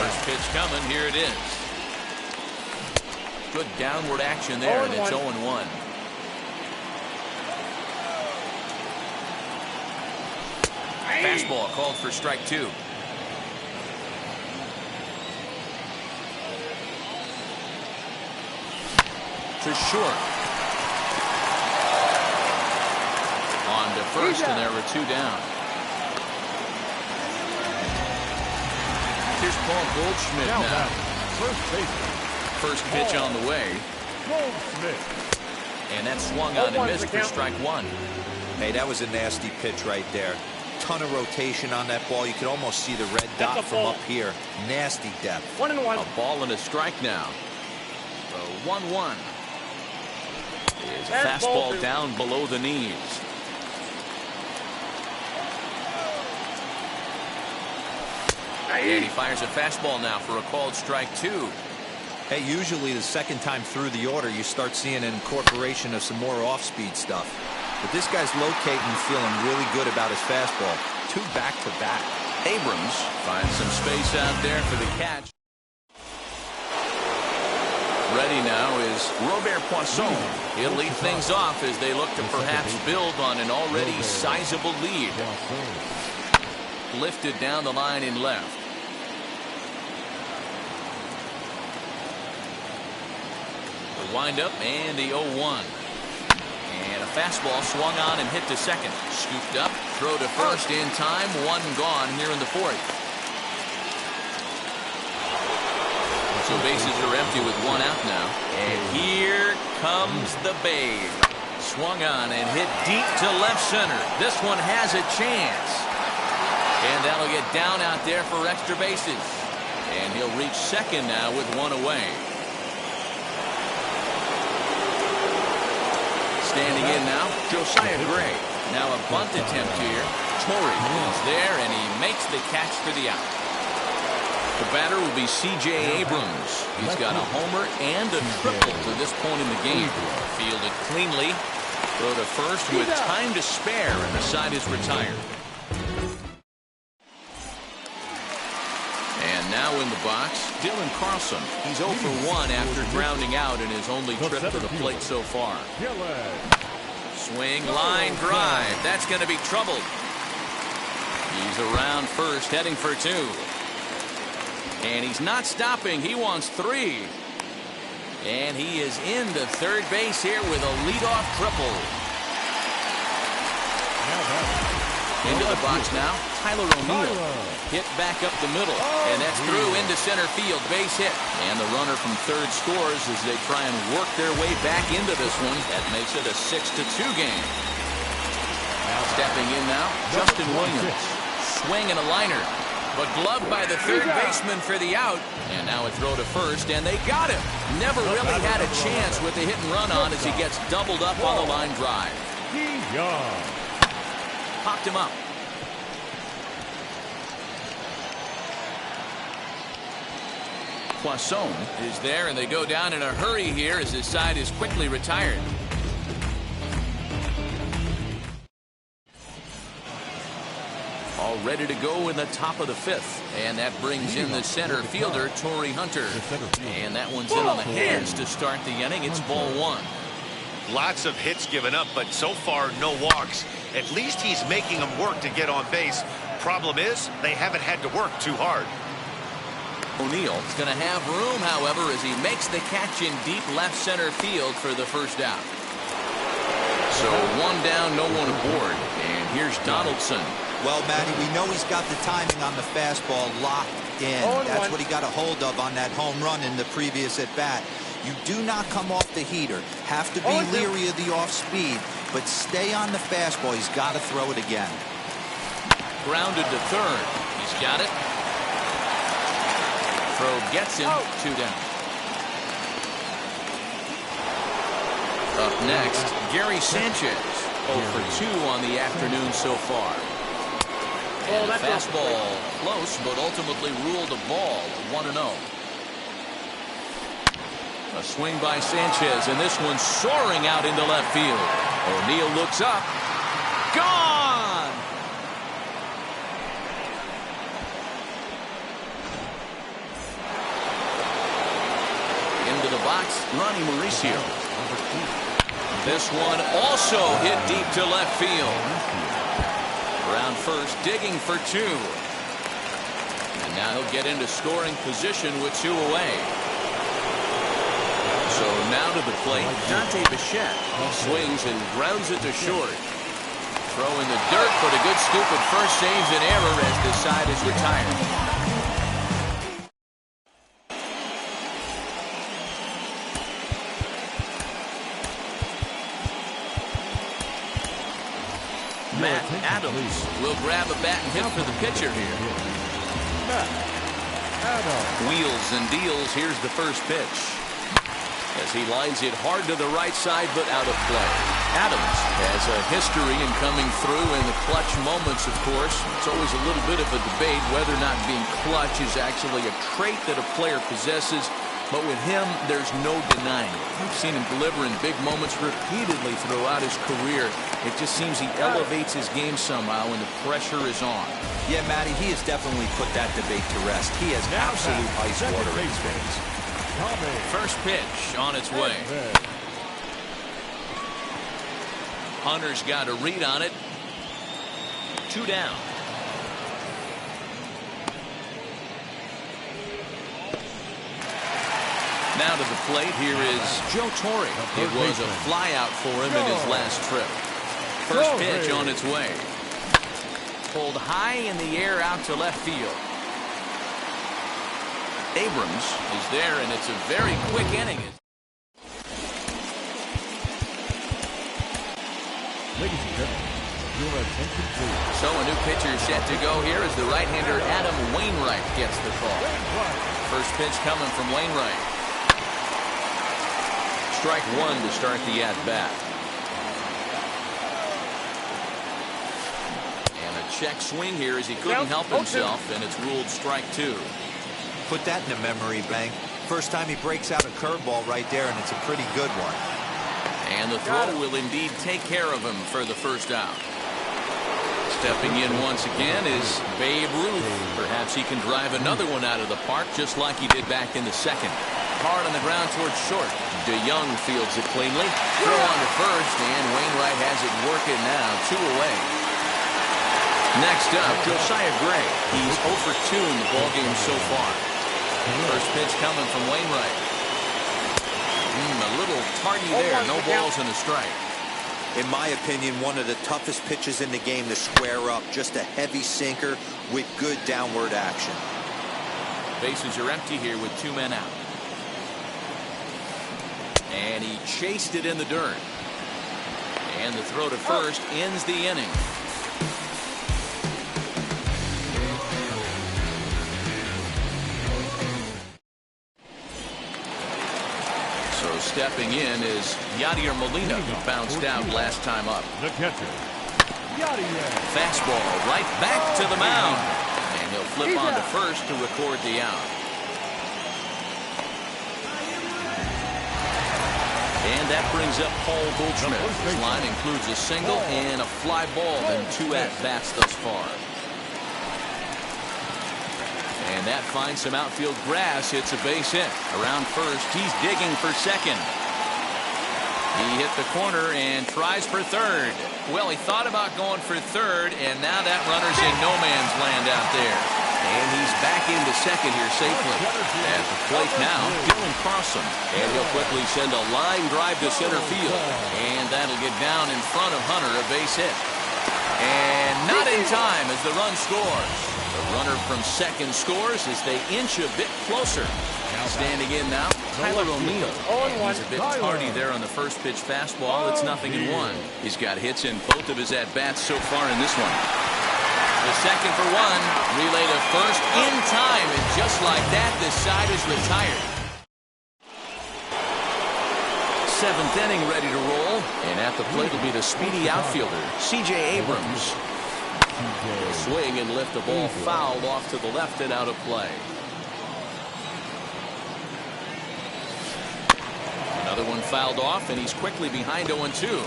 First pitch coming. Here it is. Good downward action there, and it's 0-1. Fastball called for strike 2. To short. On to first, and there were 2 down. Here's Paul Goldschmidt now. First baseman. First pitch on the way. Goldschmidt. And that swung on and missed for strike 1. Hey, that was a nasty pitch right there. Ton of rotation on that ball. You could almost see the red dot from up here. Nasty depth. 1-1. A ball and a strike now. So 1-1. Is a fastball down below the knees. And he fires a fastball now for a called strike 2. Hey, usually the second time through the order, you start seeing an incorporation of some more off-speed stuff. but this guy's locating and feeling really good about his fastball. 2 back-to-back. Abrams finds some space out there for the catch. Ready now is Robert Poisson. He'll lead things off as they look to perhaps build on an already sizable lead. Lifted down the line in left. The windup and the 0-1. And a fastball swung on and hit to second. Scooped up, throw to first in time. 1 gone here in the 4th. So bases are empty with 1 out now. And here comes the Babe. Swung on and hit deep to left center. This one has a chance. And that'll get down out there for extra bases. And he'll reach second now with 1 away. Standing in now, Josiah Gray. Now a bunt attempt here. Torrey is there, and he makes the catch for the out. The batter will be C.J. Abrams. He's got a homer and a triple to this point in the game. Fielded cleanly. Throw to first with time to spare, and the side is retired. And now in the box, Dylan Carlson. He's 0 for 1 after grounding out in his only trip to the plate so far. Swing, line, drive. That's going to be troubled. He's around first, heading for 2. And he's not stopping. He wants 3. And he is into third base here with a leadoff triple. Into the box now, Tyler O'Neill. Hit back up the middle. And that's through into center field. Base hit. And the runner from third scores as they try and work their way back into this one. That makes it a 6-2 game. Stepping in now, Justin Williams. Swing and a liner. But gloved by the third baseman for the out. And now a throw to first, and they got him. Never really had a chance with the hit and run on as he gets doubled up on the line drive. Popped him up. Poisson is there, and they go down in a hurry here as his side is quickly retired. All ready to go in the top of the 5th. And that brings in the center fielder, Torrey Hunter. And that one's in on the hands to start the inning. It's ball 1. Lots of hits given up, but so far no walks. At least he's making them work to get on base. Problem is, they haven't had to work too hard. O'Neill is going to have room, however, as he makes the catch in deep left center field for the first out. So 1 down, no one aboard. And here's Donaldson. Well, Matty, we know he's got the timing on the fastball locked in. That's what he got a hold of on that home run in the previous at-bat. You do not come off the heater. Have to be leery of the off-speed, but stay on the fastball. He's got to throw it again. Grounded to third. He's got it. Throw gets him. 2 down. Up next, Gary Sanchez. 0 for 2 on the afternoon so far. And fastball close, but ultimately ruled a ball. 1-0. A swing by Sanchez, and this one's soaring out into left field. O'Neill looks up. Gone! Into the box, Ronnie Mauricio. This one also hit deep to left field. Around first, digging for 2. And now he'll get into scoring position with 2 away. So now to the plate, Dante Bichette. He swings and grounds it to short. Throw in the dirt, but a good scoop at first saves an error as the side is retired. Matt Adams will grab a bat and hit for the pitcher here. Wheels and deals. Here's the first pitch. As he lines it hard to the right side, but out of play. Adams has a history in coming through in the clutch moments, of course. It's always a little bit of a debate whether or not being clutch is actually a trait that a player possesses But with him, there's no denying it. We've seen him deliver in big moments repeatedly throughout his career. It just seems he elevates his game somehow when the pressure is on. Yeah, Matty, he has definitely put that debate to rest. He has absolute ice water in his veins. First pitch on its way. Hunter's got a read on it. 2 down. Now to the plate, here is Joe Torre. It was a flyout for him in his last trip. First pitch on its way. Pulled high in the air out to left field. Abrams is there, and it's a very quick inning. Ladies and gentlemen, your attention please. So a new pitcher set to go here as the right-hander Adam Wainwright gets the call. First pitch coming from Wainwright. Strike 1 to start the at-bat. And a check swing here as he couldn't help himself, and it's ruled strike 2. Put that in a memory bank. First time he breaks out a curveball right there, and it's a pretty good one. And the throw will indeed take care of him for the first out. Stepping in once again is Babe Ruth. Perhaps he can drive another one out of the park just like he did back in the second. Hard on the ground towards short. DeYoung fields it cleanly. Throw on to first, and Wainwright has it working now. 2 away. Next up, Josiah Gray. He's 0 for 2 in the ballgame so far. First pitch coming from Wainwright. A little tardy there. No balls and a strike. In my opinion, one of the toughest pitches in the game to square up. Just a heavy sinker with good downward action. Bases are empty here with 2 men out. And he chased it in the dirt. And the throw to first ends the inning. So stepping in is Yadier Molina, who bounced out last time up. The catcher, Yadier. Fastball right back to the mound. And he'll flip on to first to record the out. And that brings up Paul Goldschmidt. His line includes a single and a fly ball in 2 at-bats thus far. And that finds some outfield grass. It's a base hit. Around first, he's digging for second. He hit the corner and tries for third. Well, he thought about going for third, and now that runner's in no man's land out there. And he's back into second here safely. At the plate now, Dylan Carlson. And he'll quickly send a line drive to center field. And that'll get down in front of Hunter, a base hit. And not in time as the run scores. The runner from second scores as they inch a bit closer. Standing in now, Tyler O'Neill. He's a bit tardy there on the first pitch fastball. It's 0-1. He's got hits in both of his at-bats so far in this one. The second for 1, relay to first in time, and just like that, this side is retired. 7th inning ready to roll, and at the plate will be the speedy outfielder, C.J. Abrams. Swing and lift the ball fouled off to the left and out of play. Another one fouled off, and he's quickly behind 0-2.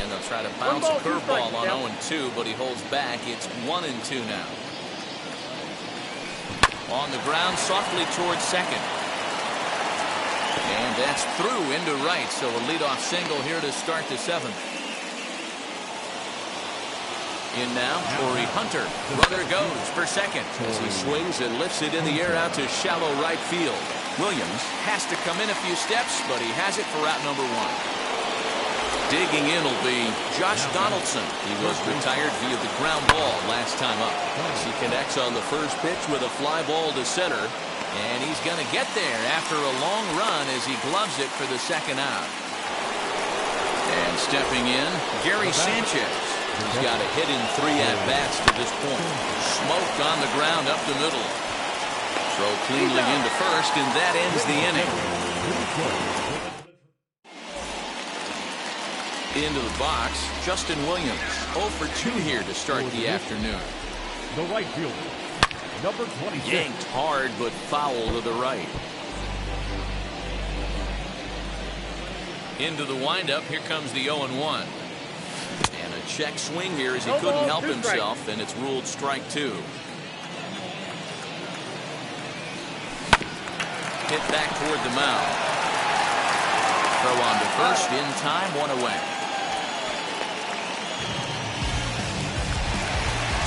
And they'll try to bounce a curveball on 0-2, but he holds back. It's 1-2 now. On the ground, softly towards second. And that's through into right, so a leadoff single here to start the 7th. In now, Torrey Hunter. Runner goes for second as he swings and lifts it in the air out to shallow right field. Williams has to come in a few steps, but he has it for out number 1. Digging in will be Josh Donaldson. He was retired via the ground ball last time up. As he connects on the first pitch with a fly ball to center. And he's going to get there after a long run as he gloves it for the second out. And stepping in, Gary Sanchez. He's got a hit in 3 at-bats to this point. Smoked on the ground up the middle. Throw cleanly into first, and that ends the inning. Into the box, Justin Williams. 0 for 2 here to start the afternoon. The right fielder, number 26. Yanked hard, but foul to the right. Into the windup, here comes the 0-1. And a check swing here as he couldn't help himself, and it's ruled strike 2. Hit back toward the mound. Throw on to first in time, 1 away.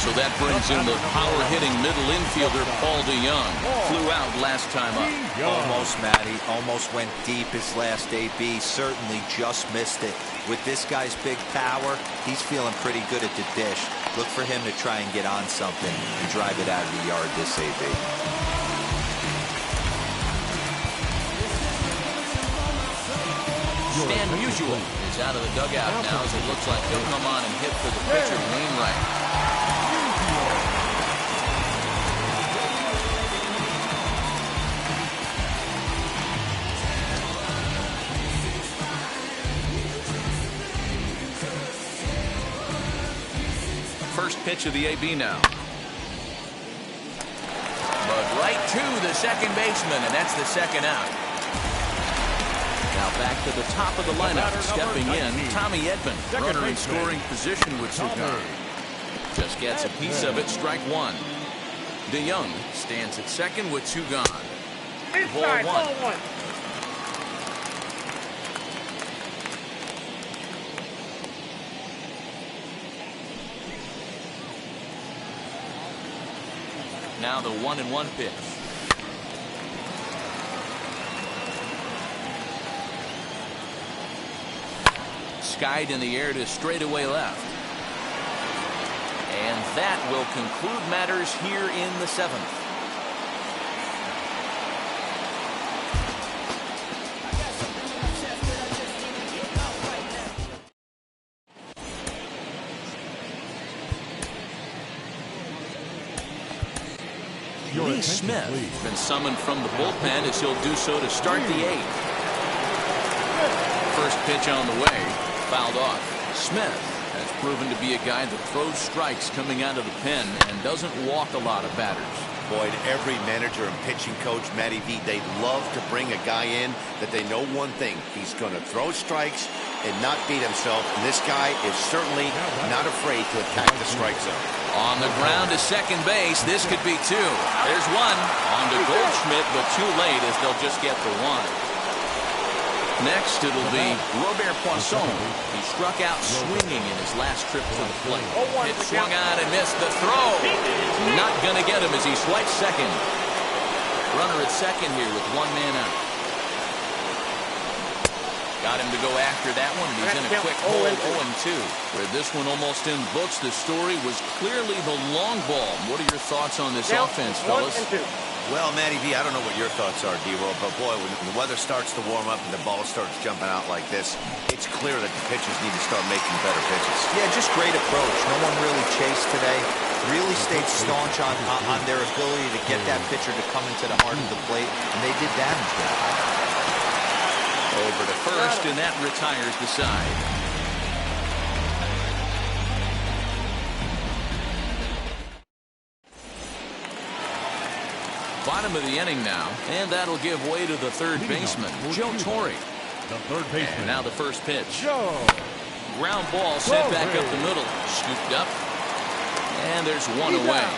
So that brings in the power-hitting middle infielder, Paul DeYoung. Flew out last time up. Almost, Matty. Almost went deep his last AB. Certainly just missed it. With this guy's big power, he's feeling pretty good at the dish. Look for him to try and get on something and drive it out of the yard this AB. Stan Musial is out of the dugout now as it looks like he'll come on and hit for the pitcher, Wainwright. First pitch of the AB now. But right to the second baseman, and that's the second out. Now back to the top of the lineup, stepping in, Tommy Edman, runner in scoring position with Cigar. Just gets a piece of it, strike 1. DeYoung stands at second with 2 gone. Ball 1. Now the 1-1 pitch. Skied in the air to straightaway left. And that will conclude matters here in the 7th. Lee Smith has been summoned from the bullpen as he'll do so to start the 8th. First pitch on the way, fouled off. Smith has proven to be a guy that throws strikes coming out of the pen and doesn't walk a lot of batters. Boyd, every manager and pitching coach, Matty V, they love to bring a guy in that they know one thing. He's going to throw strikes and not beat himself. And this guy is certainly not afraid to attack the strike zone. On the ground to second base, this could be 2. There's 1. On to Goldschmidt, but too late as they'll just get the 1. Next, it'll be Robert Poisson. He struck out swinging in his last trip to the plate. It swung out and missed the throw. Not going to get him as he swipes second. Runner at second here with 1 man out. Got him to go after that one, and he's in a quick hold, 0-2. Where this one almost in books, the story was clearly the long ball. What are your thoughts on this offense, fellas? Well, Matty V, I don't know what your thoughts are, D-Roll, but boy, when the weather starts to warm up and the ball starts jumping out like this, it's clear that the pitchers need to start making better pitches. Yeah, just great approach. No one really chased today. Really stayed staunch on their ability to get that pitcher to come into the heart of the plate, and they did damage there. Over to first, and that retires the side. Bottom of the inning now, and that'll give way to the third baseman, Joe Torre. The third baseman. And now the first pitch. Ground ball sent back up the middle, scooped up, and there's 1 away.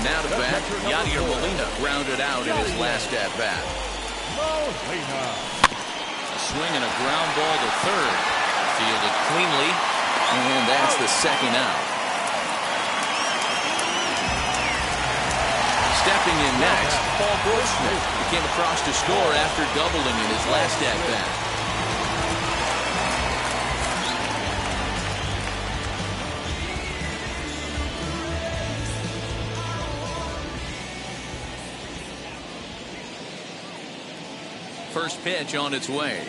Now to bat, Yadier Molina grounded out in his last at-bat. A swing and a ground ball to third. Fielded cleanly, and that's the second out. Stepping in next, Paul Goldschmidt. He came across to score after doubling in his last at-bat. First pitch on its way.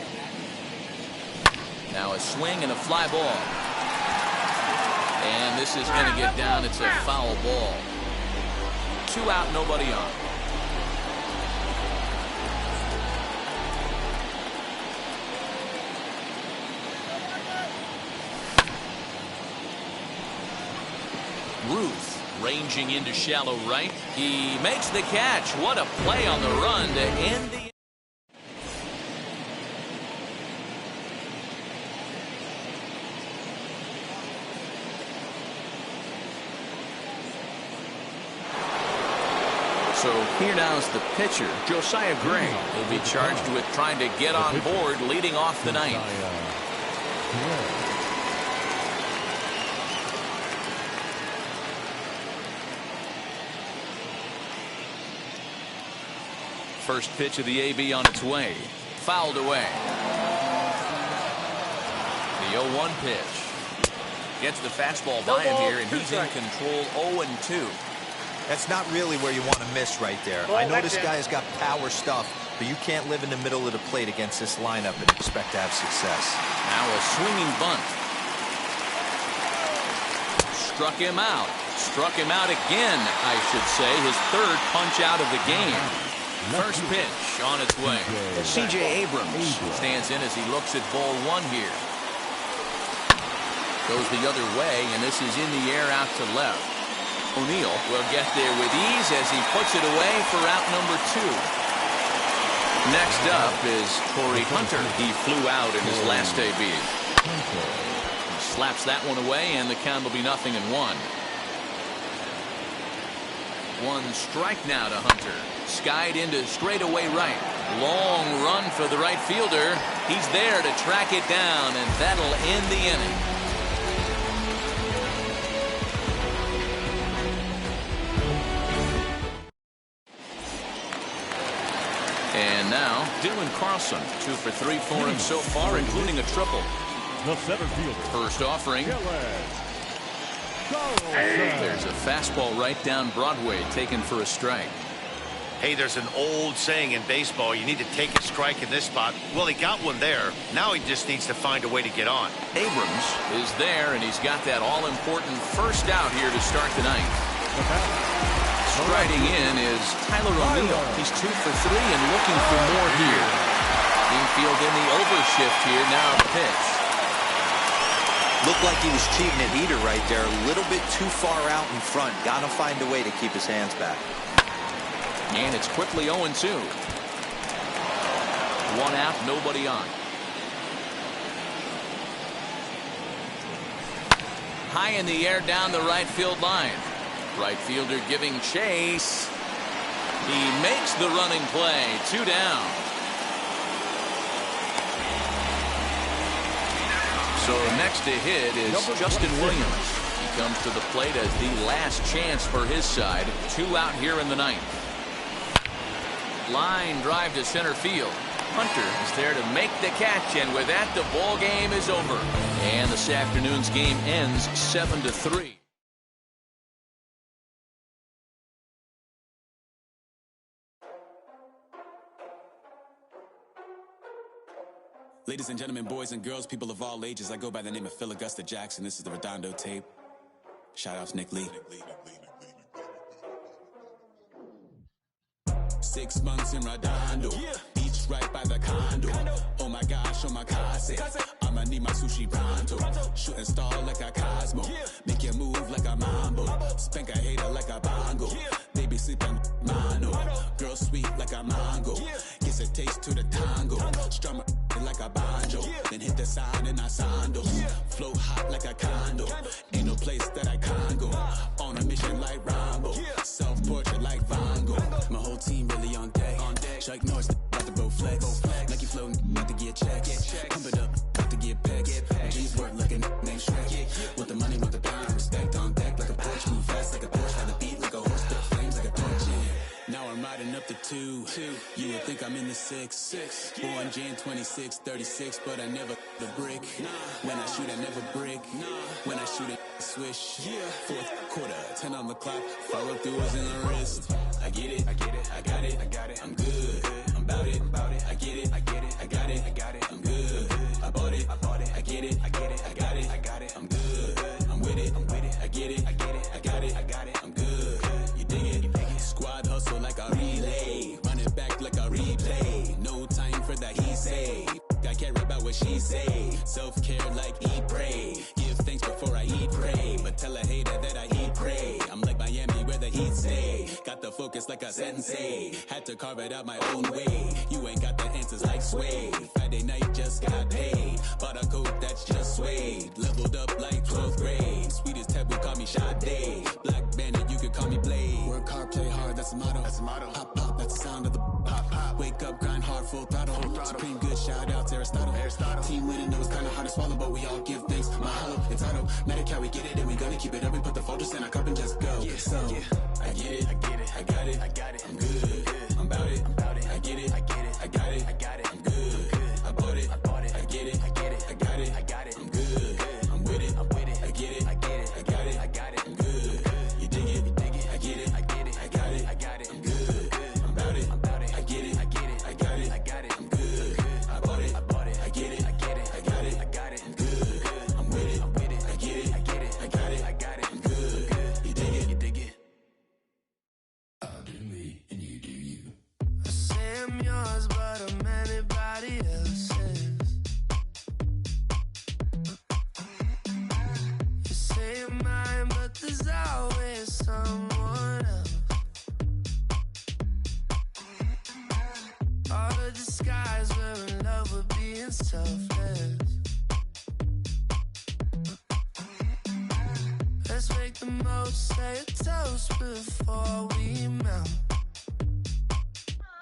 Now a swing and a fly ball. And this is going to get down. It's a foul ball. 2 out, nobody on. Ruth ranging into shallow right. He makes the catch. What a play on the run to end the... So here now is the pitcher, Josiah Gray. He'll be charged with trying to get on board leading off the ninth. First pitch of the AB on its way. Fouled away. The 0-1 pitch. Gets the fastball by him here, and he's in control 0-2. That's not really where you want to miss right there. I know this guy has got power stuff, but you can't live in the middle of the plate against this lineup and expect to have success. Now a swinging bunt. Struck him out. Struck him out again, I should say. His third punch out of the game. First pitch on its way. C.J. Abrams stands in as he looks at ball one here. Goes the other way, and this is in the air out to left. O'Neill will get there with ease as he puts it away for out number 2. Next up is Torrey Hunter. He flew out in his last AB. He slaps that one away, and the count will be 0-1. One strike now to Hunter. Skied into straightaway right. Long run for the right fielder. He's there to track it down, and that'll end the inning. And now, Dylan Carlson, 2 for 3 for him so far, including a triple. The center fielder. First offering. There's a fastball right down Broadway, taken for a strike. Hey, there's an old saying in baseball, you need to take a strike in this spot. Well, he got one there. Now he just needs to find a way to get on. Abrams is there, and he's got that all-important first out here to start the ninth. Striding in is Tyler O'Neill. He's 2 for 3 and looking for more here. Infield in the overshift here. Now the pitch. Looked like he was cheating at Eater right there. A little bit too far out in front. Got to find a way to keep his hands back. And it's quickly 0-2. One out, nobody on. High in the air down the right field line. Right fielder giving chase. He makes the running play. 2 down. So next to hit is Justin Williams. He comes to the plate as the last chance for his side. 2 out here in the ninth. Line drive to center field. Hunter is there to make the catch, and with that, the ball game is over. And this afternoon's game ends 7-3. Ladies and gentlemen, boys and girls, people of all ages, I go by the name of Phil Augusta Jackson. This is the Redondo tape. Shout out to Nick Lee. 6 months in Redondo, beach right by the condo. Oh my gosh, oh my casa, I'ma need my sushi pronto. Shooting star like a Cosmo, make you move like a mambo. Spank a hater like a bongo. They be sleeping mano. Girl sweet like a mango. Gets a taste to the tango. Strum like a banjo. Then hit the sign in Asando. Flow hot like a condo. Ain't no place that I can't go. On a mission like Rambo. Self-portrait like Van Gogh. My whole team really on deck. Chuck Norris about to bow flex. Nike flow about to get checks. Pump it up about to get bags. G's work like a named Shrek. Want the money, want the power. Respect on deck like a Porsche. Move fast like a Porsche. Had the beat like a horse. Spit flames like a torch. Now I'm riding up to 2. You would think I'm in the 6. Born Jan 26, 36, but I never the brick. When I shoot, I never break. When I shoot, I swish. Fourth quarter, 10 on the clock. Follow through is in the wrist. I get it, I got it, I'm good. I'm about it, I get it, I got it, I'm good. I bought it, I get it, I got it, I'm good. I'm with it, I get it, I got it, I'm good. You dig it? Squad hustle like a relay, running back like a replay. No time for that he say. I care about what she say. Self-care like eat, pray. Give thanks before I eat, pray. But tell a hater that I eat, pray. to focus like a sensei. Had to carve it out my own way. You ain't got the answers like Sway. Friday night just got paid. Bought a coat that's just suede. Leveled up like 12th grade. Sweetest taboo, call me Sade. Black Bandit, you could call me Blade. Work hard, play hard, that's the motto. That's the motto. Pop, pop, that's the sound of the pop, pop. Wake up, grind hard, full throttle. Supreme good, shout out to Aristotle. Team winning, it was kinda hard to swallow, but we all give thanks. Mahalo, it's auto. Medical, we get it, and we gonna keep it up. We put the focus in our cup and just go. Yeah, so, yeah. I get it, I get it, I got it, I got it. I'm good, I'm about it, I'm about it. I get it, I get it, I got it, I got it. I'm good, I bought it, I bought it. I get it, I get it, I got it, I got it. I'm good, I'm with it, I'm with it. I get it, I get it, I got it, I got it. I'm good, you dig it, you dig it. I get it, I get it, I got it, I got it. I'm good, I'm about it, I'm about it. I get it, I get it, I got it, I got it. I'm good, I bought it, I bought it. I get it, I get it, I got it, I got it. I'm good, I'm with it, I'm with it. I get it, I get it, I got it, I got it. I'm good, you dig it, you dig it. I'll do me and you do you. I say I'm yours, but I'm anybody else's. You say you're mine, but there's always someone else. All the disguise, we're in love with being selfless. Let's make the most, say a toast before we melt.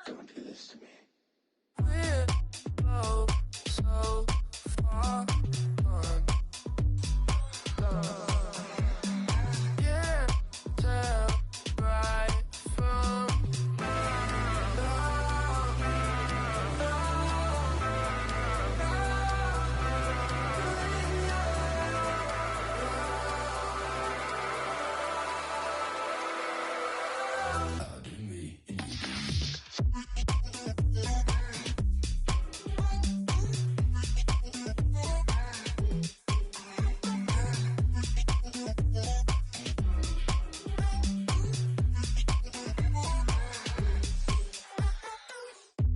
Don't do this to me. We're both so far gone. Yeah, tell right from I'll do me and you do you.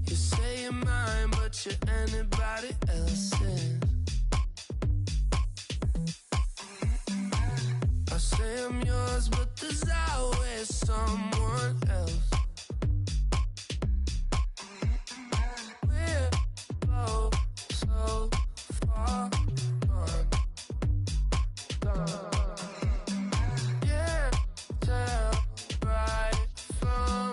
you say you're mine, but you're anybody else's. I say I'm yours, but there's always someone else. We're both so far gone. Yeah, tell right from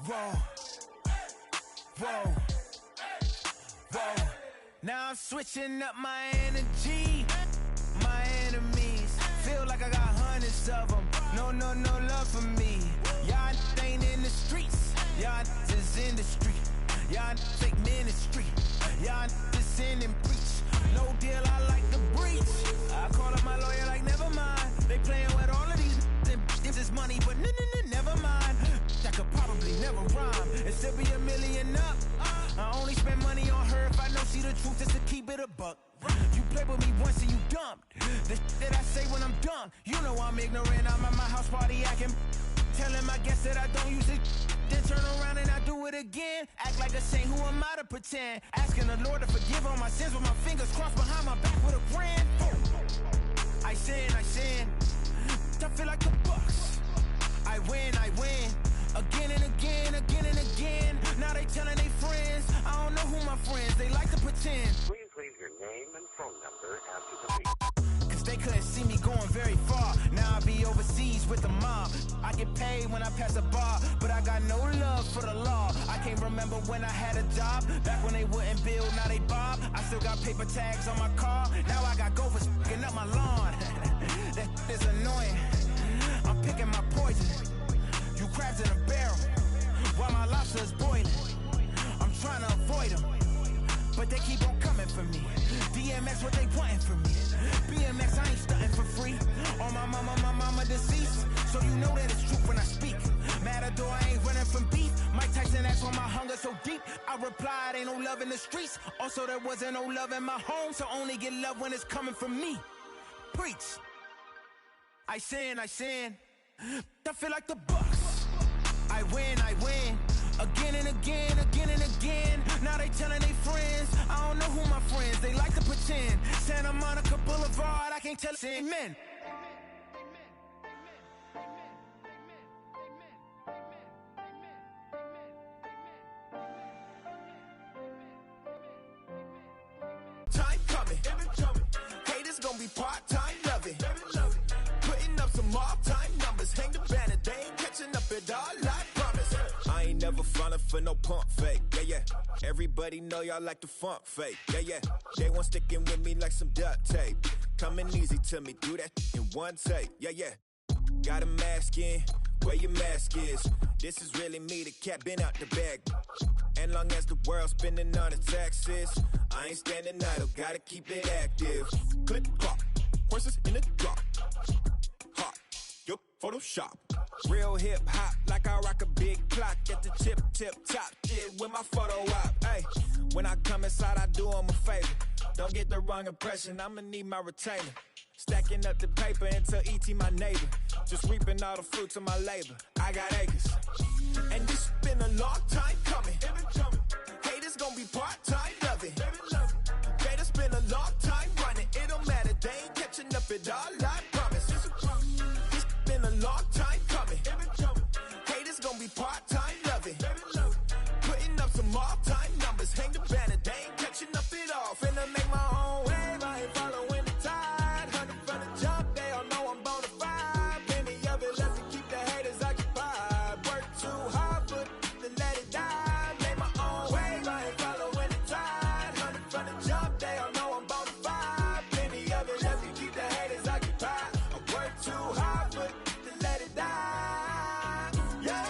Whoa, whoa, whoa. Now I'm switching up my energy. My enemies feel like I got hundreds of them. No love for me. Y'all ain't in the streets. Y'all is in the street. Y'all take ministry. Y'all just sin and preach. No deal, I like the breach. I call up my lawyer like, never mind. They playing with all of these and this is money, but never mind. That could probably never rhyme and still be a million up. I only spend money on her if I know she the truth, just to keep it a buck. You play with me once and you dumped. The that I say when I'm done, you know I'm ignorant. I'm at my house party acting, telling my guests that I don't use it. Then turn around and I do it again. Act like a saint, who am I to pretend? Asking the Lord to forgive all my sins with my fingers crossed behind my back with a grand. I sin. I feel like the Bucks. I win. Again and again. Now they telling their friends. I don't know who my friends, they like to pretend. Please leave your name and phone number after the beep. Cause they couldn't see me going very far. Now I be overseas with the mob. I get paid when I pass a bar, but I got no love for the law. I can't remember when I had a job. Back when they wouldn't build, now they bob. I still got paper tags on my car. Now I got gophers f***ing up my lawn. That is annoying. I'm picking my poison. You crabs in a barrel while my lobster is boiling. I'm trying to avoid them, but they keep on coming for me. DMX, what they wanting from me? BMX, I ain't stunting for free. On my mama deceased, so you know that it's true when I speak. Matador, I ain't running from beef. Mike Tyson asked why my hunger so deep. I replied, ain't no love in the streets. Also, there wasn't no love in my home, so only get love when it's coming from me. Preach. I sin. I feel like the Bucks. I win. Again and again. Now they telling their friends. I don't know who my friends, they like to pretend. Santa Monica Boulevard, I can't tell it's amen. Time coming. Haters gonna be part-time loving. Putting up some all-time numbers. Hang the banner, they ain't catching up at all, I promise. I ain't never falling for no pump fake, yeah. Everybody know y'all like the funk fake, yeah. They want sticking with me like some duct tape. Coming easy to me, do that in one take, yeah. Got a mask in, where your mask is. This is really me, the cat been out the bag. And long as the world's spending on the taxes, I ain't standing idle, gotta keep it active. Click clock, horses in the drop. Hot, yo, Photoshop. Real hip hop, like I rock a big clock at the tip top. Shit with my photo op. Hey, when I come inside, I do 'em a favor. Don't get the wrong impression, I'ma need my retainer. Stacking up the paper until E.T. my neighbor. Just reaping all the fruits of my labor. I got acres. And this been a long time coming. Haters gonna be part-time loving. Haters been a long time running. It don't matter, they ain't catching up at all, I promise. This been a long time coming. Haters gonna be part-time loving. Putting up some all-time numbers. Hang the banner, they ain't catching up at all. Finna make my own wave, I ain't following the tide. 100 from the jump, they all know I'm bona fide. Plenty of it left to keep the haters occupied. Work too hard, but to let it die. Make my own wave, I ain't following the tide. 100 from the jump, they all know I'm bona fide. Plenty of it left to keep the haters occupied. I work too hard, but to let it die. Yeah,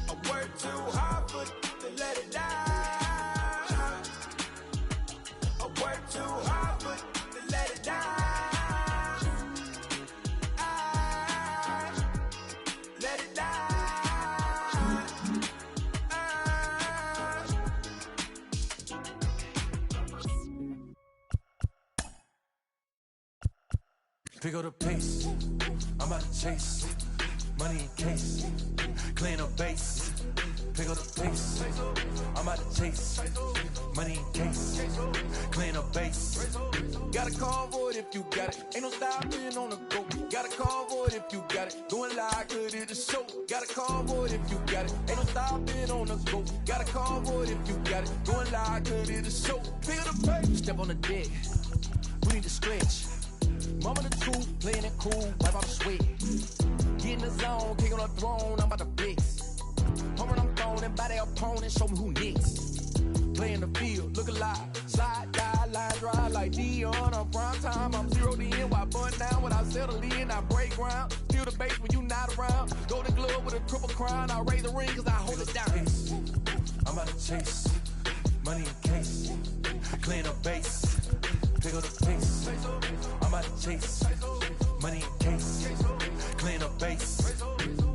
I work too hard, but to let it die. I work too hard, but to let it die. Let it die. Pick up the pace, I'm about to chase. Money in case, clean up base. Pick up the pace, I'm about to chase. Money in case, clean up base. Got a convoy if you got it. Ain't no stopping on the go. Got a convoy if you got it. Going live, good at the show. Got a convoy if you got it. Ain't no stopping on the go. Got a convoy if you got it. Going live, good at the show. Pick up the pace. Step on the deck, we need to stretch. Mama the truth, playing it cool, wipe out the sweat. Get in the zone, king on the throne, I'm about to flex. on and by their opponent, show me who next. Playing the field, look alive. Slide, die, line, drive like Dion on prime time. I'm zeroed in while bun down without settle in. I break ground, steal the base when you not around. Golden glove with a triple crown. I raise the ring cause I hold it down. I'm out to chase money in case, clean up base, pick up the pace. I'm out to chase money in case, clean up base.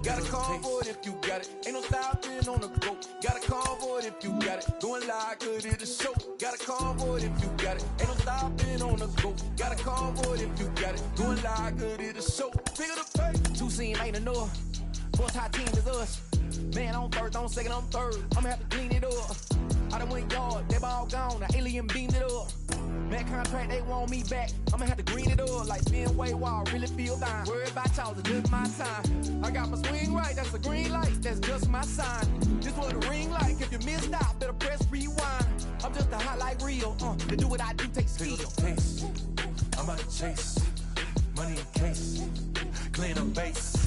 Got a call for it if you got it. Ain't no stopping on the go. Got a call for it if you got it. Going live, good it is show. Got a call for it if you got it. Ain't no stopping on the go. Got a call for it if you got it. Going live, good it is show. Pick up the pace. Two scene ain't enough. Fourth high team is us. Man, on first, on second, on third. I'ma have to clean it up. I done went yard, they all gone. The alien beamed it up. That contract, they want me back. I'ma have to green it up like spin way wall. Really feel fine. Worried about y'all, it's just my time. I got my swing right, that's a green light. That's just my sign. This what the ring like. If you missed out, better press rewind. I'm just a hot like real. To do what I do takes skill. I'm out to chase money in case, clean up base.